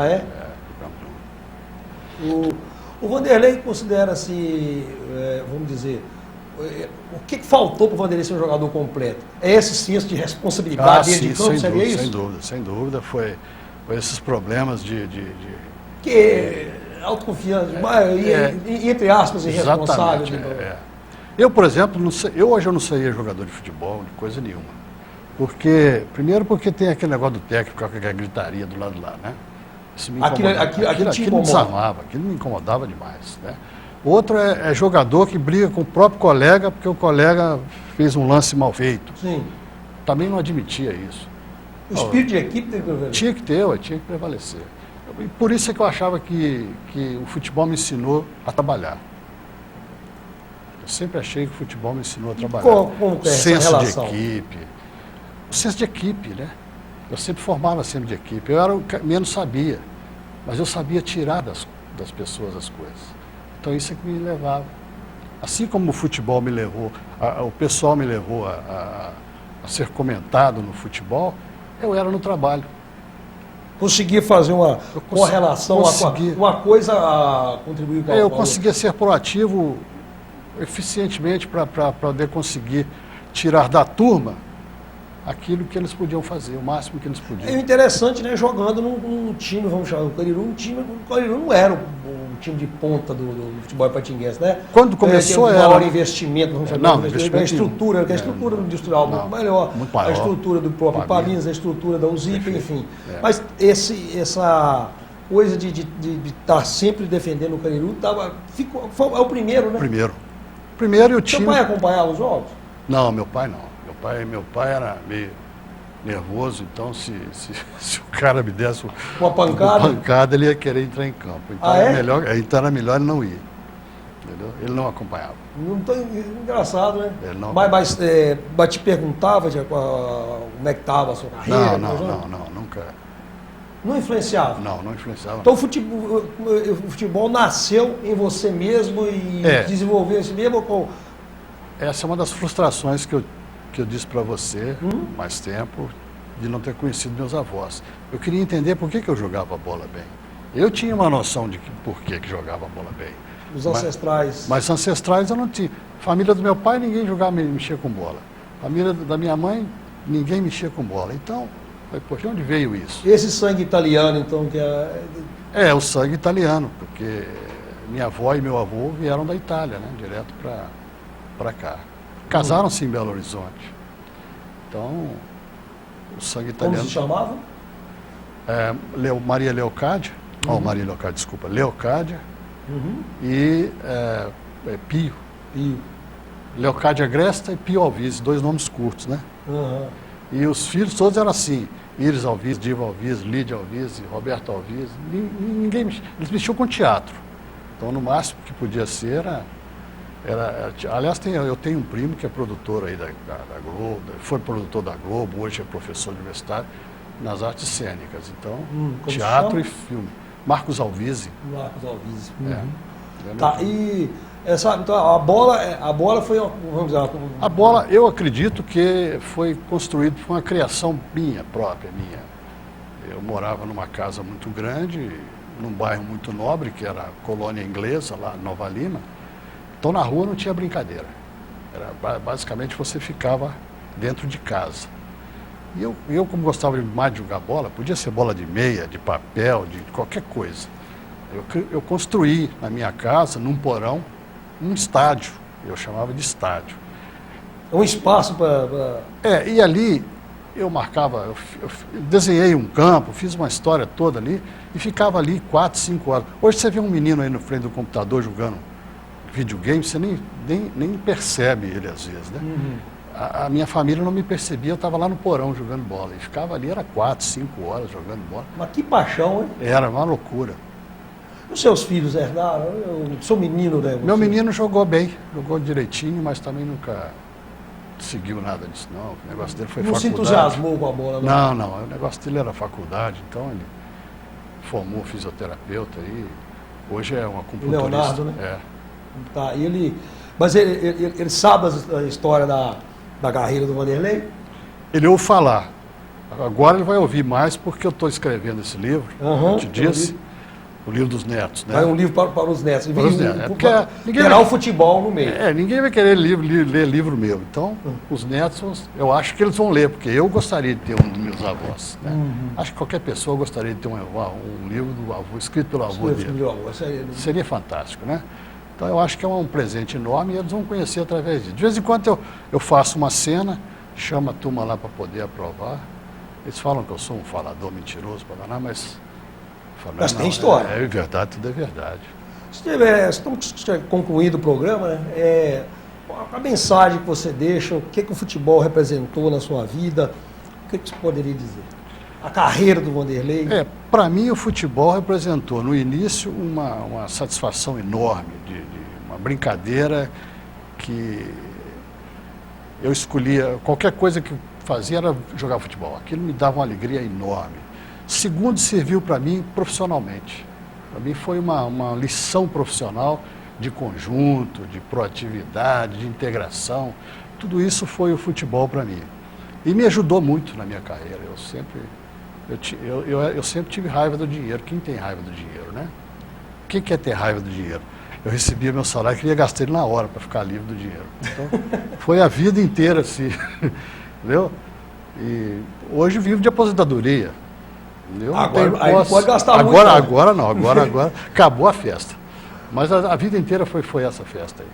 juntos. O Vanderlei considera-se, vamos dizer... O que faltou para o Vanderlei ser um jogador completo? É esse senso de responsabilidade dentro de campo, seria isso? Sem dúvida. Foi esses problemas de... Autoconfiança, entre aspas, irresponsável. Eu, por exemplo, hoje eu não seria jogador de futebol, de coisa nenhuma. Primeiro porque tem aquele negócio do técnico, com aquela gritaria do lado de lá, né? Isso me incomodava. Aquilo me desarmava, aquilo me incomodava demais, né? Outro é jogador que briga com o próprio colega porque o colega fez um lance mal feito. Sim. Também não admitia isso. O espírito de equipe tem que prevalecer. Tinha que ter, tinha que prevalecer. E por isso é que eu achava que o futebol me ensinou a trabalhar. Eu sempre achei que o futebol me ensinou a trabalhar. Como que é essa senso relação? de equipe. O senso de equipe, né? Eu sempre formava sempre de equipe. Eu era o que menos sabia, mas eu sabia tirar das pessoas as coisas. Então isso é que me levava. Assim como o futebol me levou, o pessoal me levou a ser comentado no futebol, eu era no trabalho. Conseguia fazer uma correlação, uma coisa a contribuir com a Eu outra. conseguia ser proativo eficientemente para poder conseguir tirar da turma aquilo que eles podiam fazer, o máximo que eles É podiam. interessante, né? Jogando num time, vamos chamar o Cariru, o Cariru não era um time de ponta do futebol patinguense, né? Quando começou tinha era... maior investimento, vamos chamar, Não, investimento a estrutura, porque a estrutura do industrial é muito maior, muito maior. a estrutura do próprio Paminas, a estrutura da USIP, enfim. Mas essa coisa de estar sempre defendendo o Cariru é o primeiro, né? Primeiro e o Seu time... pai acompanhava os jogos? Não, meu pai não. Meu pai era meio nervoso, então se o cara me desse Uma pancada? ele ia querer entrar em campo. Então, então era melhor ele não ir. Entendeu? Ele não acompanhava. Engraçado, né? Ele não Mas te perguntava como é que estava a sua carreira? Não, nunca. Não influenciava? Não influenciava. Então o futebol nasceu em você mesmo e desenvolveu esse mesmo? Essa é uma das frustrações que eu disse para você, mais tempo, de não ter conhecido meus avós. Eu queria entender por que eu jogava a bola bem. Eu tinha uma noção de por que jogava a bola bem. Os ancestrais. Mas ancestrais eu não tinha. Família do meu pai, ninguém mexia com bola. Família da minha mãe, ninguém mexia com bola. Então, de onde veio isso? Esse sangue italiano, então, que é... o sangue italiano, porque minha avó e meu avô vieram da Itália, né, direto para cá. Casaram-se em Belo Horizonte. Então, o sangue italiano... Como se chamava? Maria Leocádia, Leocádia e Pio. Leocádia Agresta e Pio Alvise, 2 nomes curtos, né? E os filhos todos eram assim, Iris Alvise, Diva Alvise, Lídia Alvise, Roberto Alvise, eles mexiam com teatro. Então, no máximo que podia ser aliás, eu tenho um primo que é produtor aí da Globo, foi produtor da Globo, hoje é professor universitário nas artes cênicas. Então, teatro e filme. Marcos Alvise. Tá, e então, a bola foi, vamos dizer... A bola, eu acredito que foi construída, foi uma criação própria minha. Eu morava numa casa muito grande, num bairro muito nobre, que era a colônia inglesa, lá em Nova Lima. Então, na rua não tinha brincadeira. Basicamente, você ficava dentro de casa. E eu como gostava mais de jogar bola, podia ser bola de meia, de papel, de qualquer coisa. Eu construí na minha casa, num porão, um estádio. Eu chamava de estádio. Um espaço para... E ali eu marcava, eu desenhei um campo, fiz uma história toda ali e ficava ali 4, 5 horas. Hoje você vê um menino aí na frente do computador jogando videogame, você nem percebe ele às vezes, né? A minha família não me percebia, eu estava lá no porão jogando bola. E ficava ali, era 4, 5 horas jogando bola. Mas que paixão, hein? Era uma loucura. Os seus filhos herdaram? Eu sou menino, né? Meu menino jogou bem, jogou direitinho, mas também nunca seguiu nada disso, não. O negócio dele foi faculdade. Não se entusiasmou com a bola, não? Não, o negócio dele era faculdade, então ele formou fisioterapeuta e hoje é uma computadorista. Leonardo, né? Tá, mas ele sabe a história da carreira do Vanderlei? Ele ouve falar. Agora ele vai ouvir mais porque eu estou escrevendo esse livro, eu te disse, o livro dos netos. Né? Vai um livro para os netos. Terá o futebol no meio. Ninguém vai querer ler livro meu. Então, os netos, eu acho que eles vão ler, porque eu gostaria de ter um dos meus avós. Né? Acho que qualquer pessoa gostaria de ter um livro do avô, escrito pelo avô dele. Seria fantástico, né? Então, eu acho que é um presente enorme e eles vão conhecer através disso. De vez em quando eu faço uma cena, chamo a turma lá para poder aprovar. Eles falam que eu sou um falador mentiroso para danar, mas tem história. É verdade, tudo é verdade. Estamos concluindo o programa, né? A mensagem que você deixa, o que o futebol representou na sua vida, o que você poderia dizer? a carreira do Vanderlei? Para mim o futebol representou no início uma satisfação enorme, de uma brincadeira que eu escolhia, qualquer coisa que fazia era jogar futebol. Aquilo me dava uma alegria enorme. Segundo, serviu para mim profissionalmente. Para mim foi uma lição profissional de conjunto, de proatividade, de integração. Tudo isso foi o futebol para mim. E me ajudou muito na minha carreira. Eu sempre tive raiva do dinheiro. Quem tem raiva do dinheiro, né? Quem quer ter raiva do dinheiro? Eu recebia meu salário e queria gastar ele na hora para ficar livre do dinheiro. Então, foi a vida inteira assim, entendeu? E hoje vivo de aposentadoria. Entendeu? Agora pode gastar muito. Agora não, agora acabou a festa. Mas a vida inteira foi essa festa aí.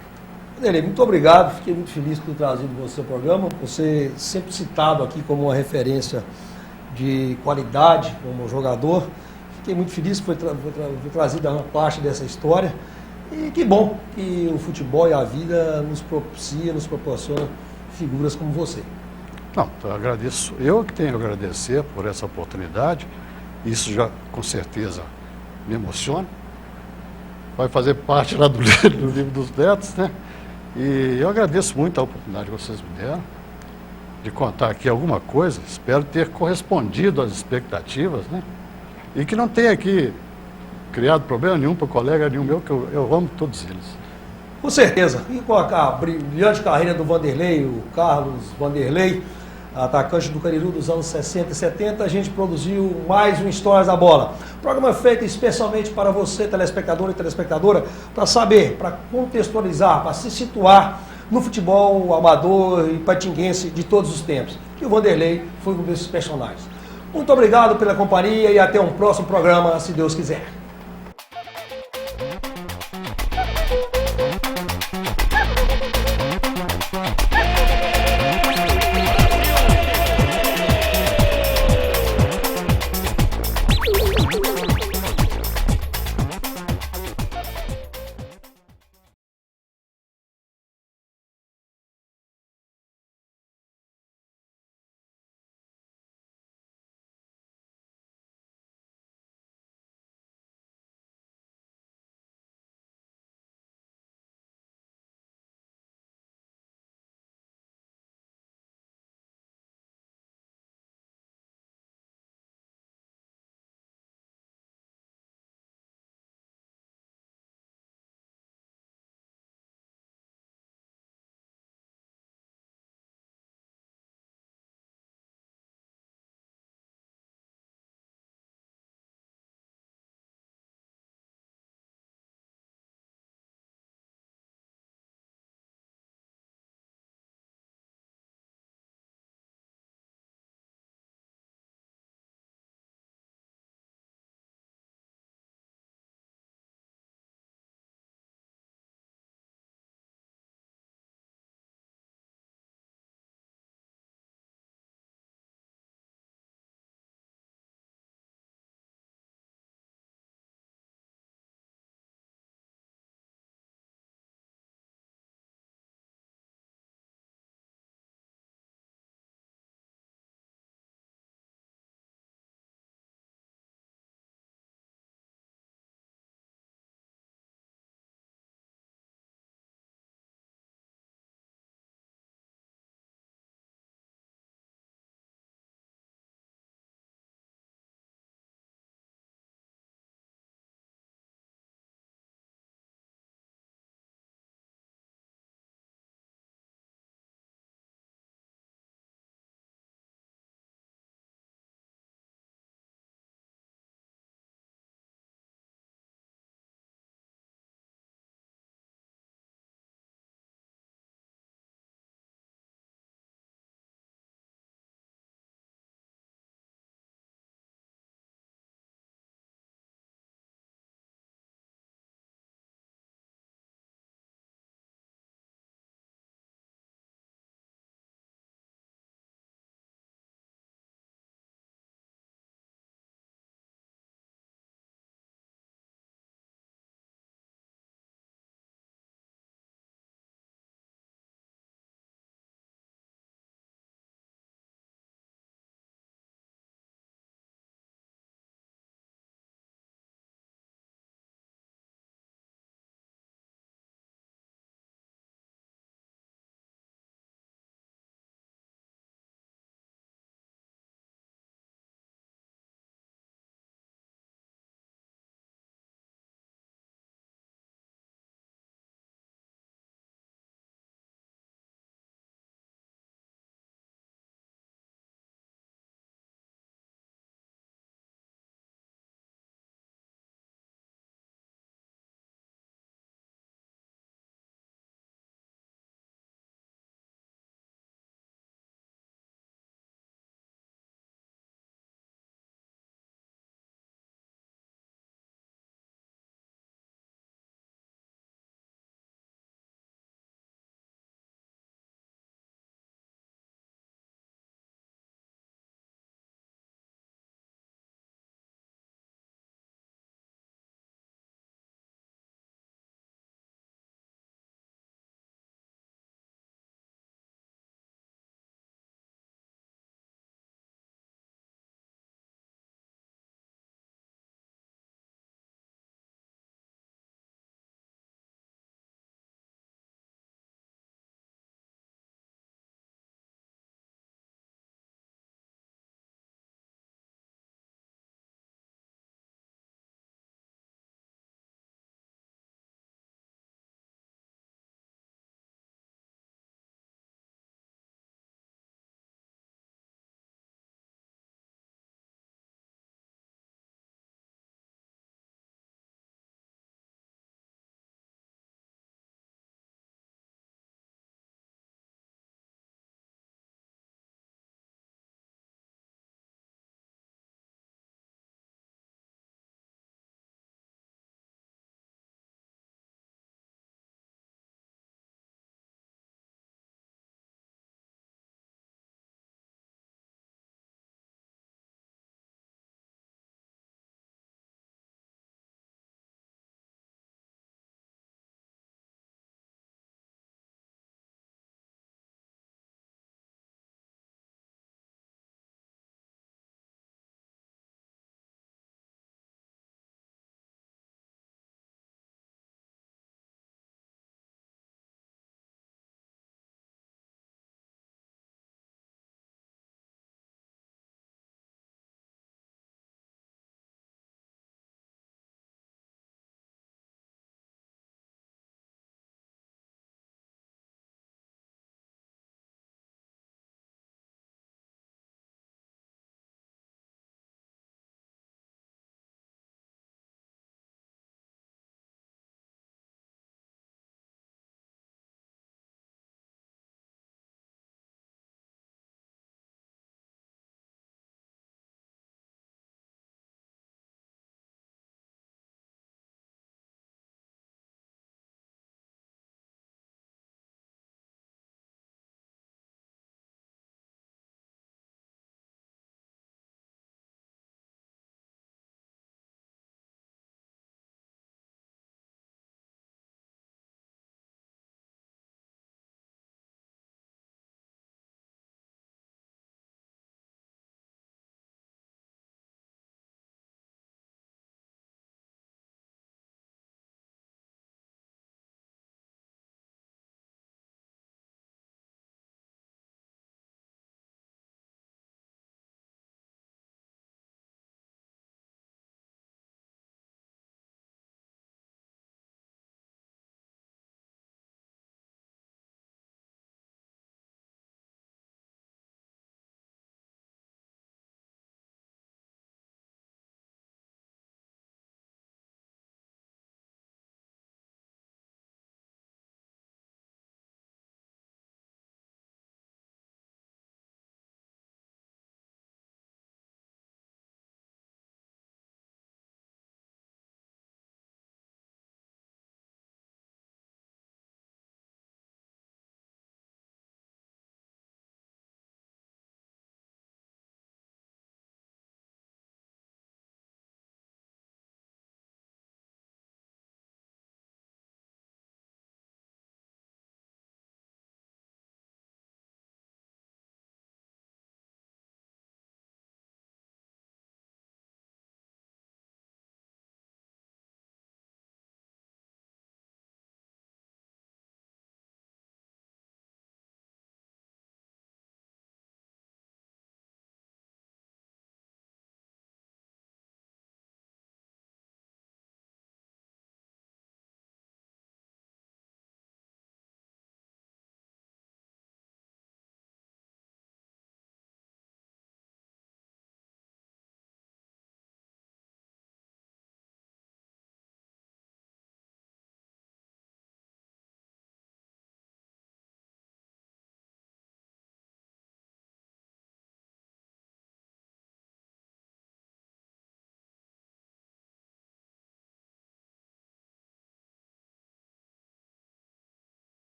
Vanderlei, muito obrigado, fiquei muito feliz por ter trazido você ao programa, você sempre citado aqui como uma referência de qualidade como jogador. Fiquei muito feliz que foi trazida uma parte dessa história. E que bom que o futebol e a vida nos proporciona figuras como você. Não, eu agradeço, eu que tenho a agradecer por essa oportunidade. Isso já com certeza me emociona. Vai fazer parte lá do livro dos netos, né? E eu agradeço muito a oportunidade que vocês me deram de contar aqui alguma coisa. Espero ter correspondido às expectativas, né? E que não tenha aqui criado problema nenhum para colega nenhum meu, que eu amo todos eles. Com certeza. E com a brilhante carreira do Vanderlei, o Carlos Vanderlei, atacante do Cariru dos anos 60 e 70, a gente produziu mais um Histórias da Bola. Programa feito especialmente para você, telespectador e telespectadora, para saber, para contextualizar, para se situar no futebol amador e patinguense de todos os tempos. E o Vanderlei foi um desses personagens. Muito obrigado pela companhia e até um próximo programa, se Deus quiser.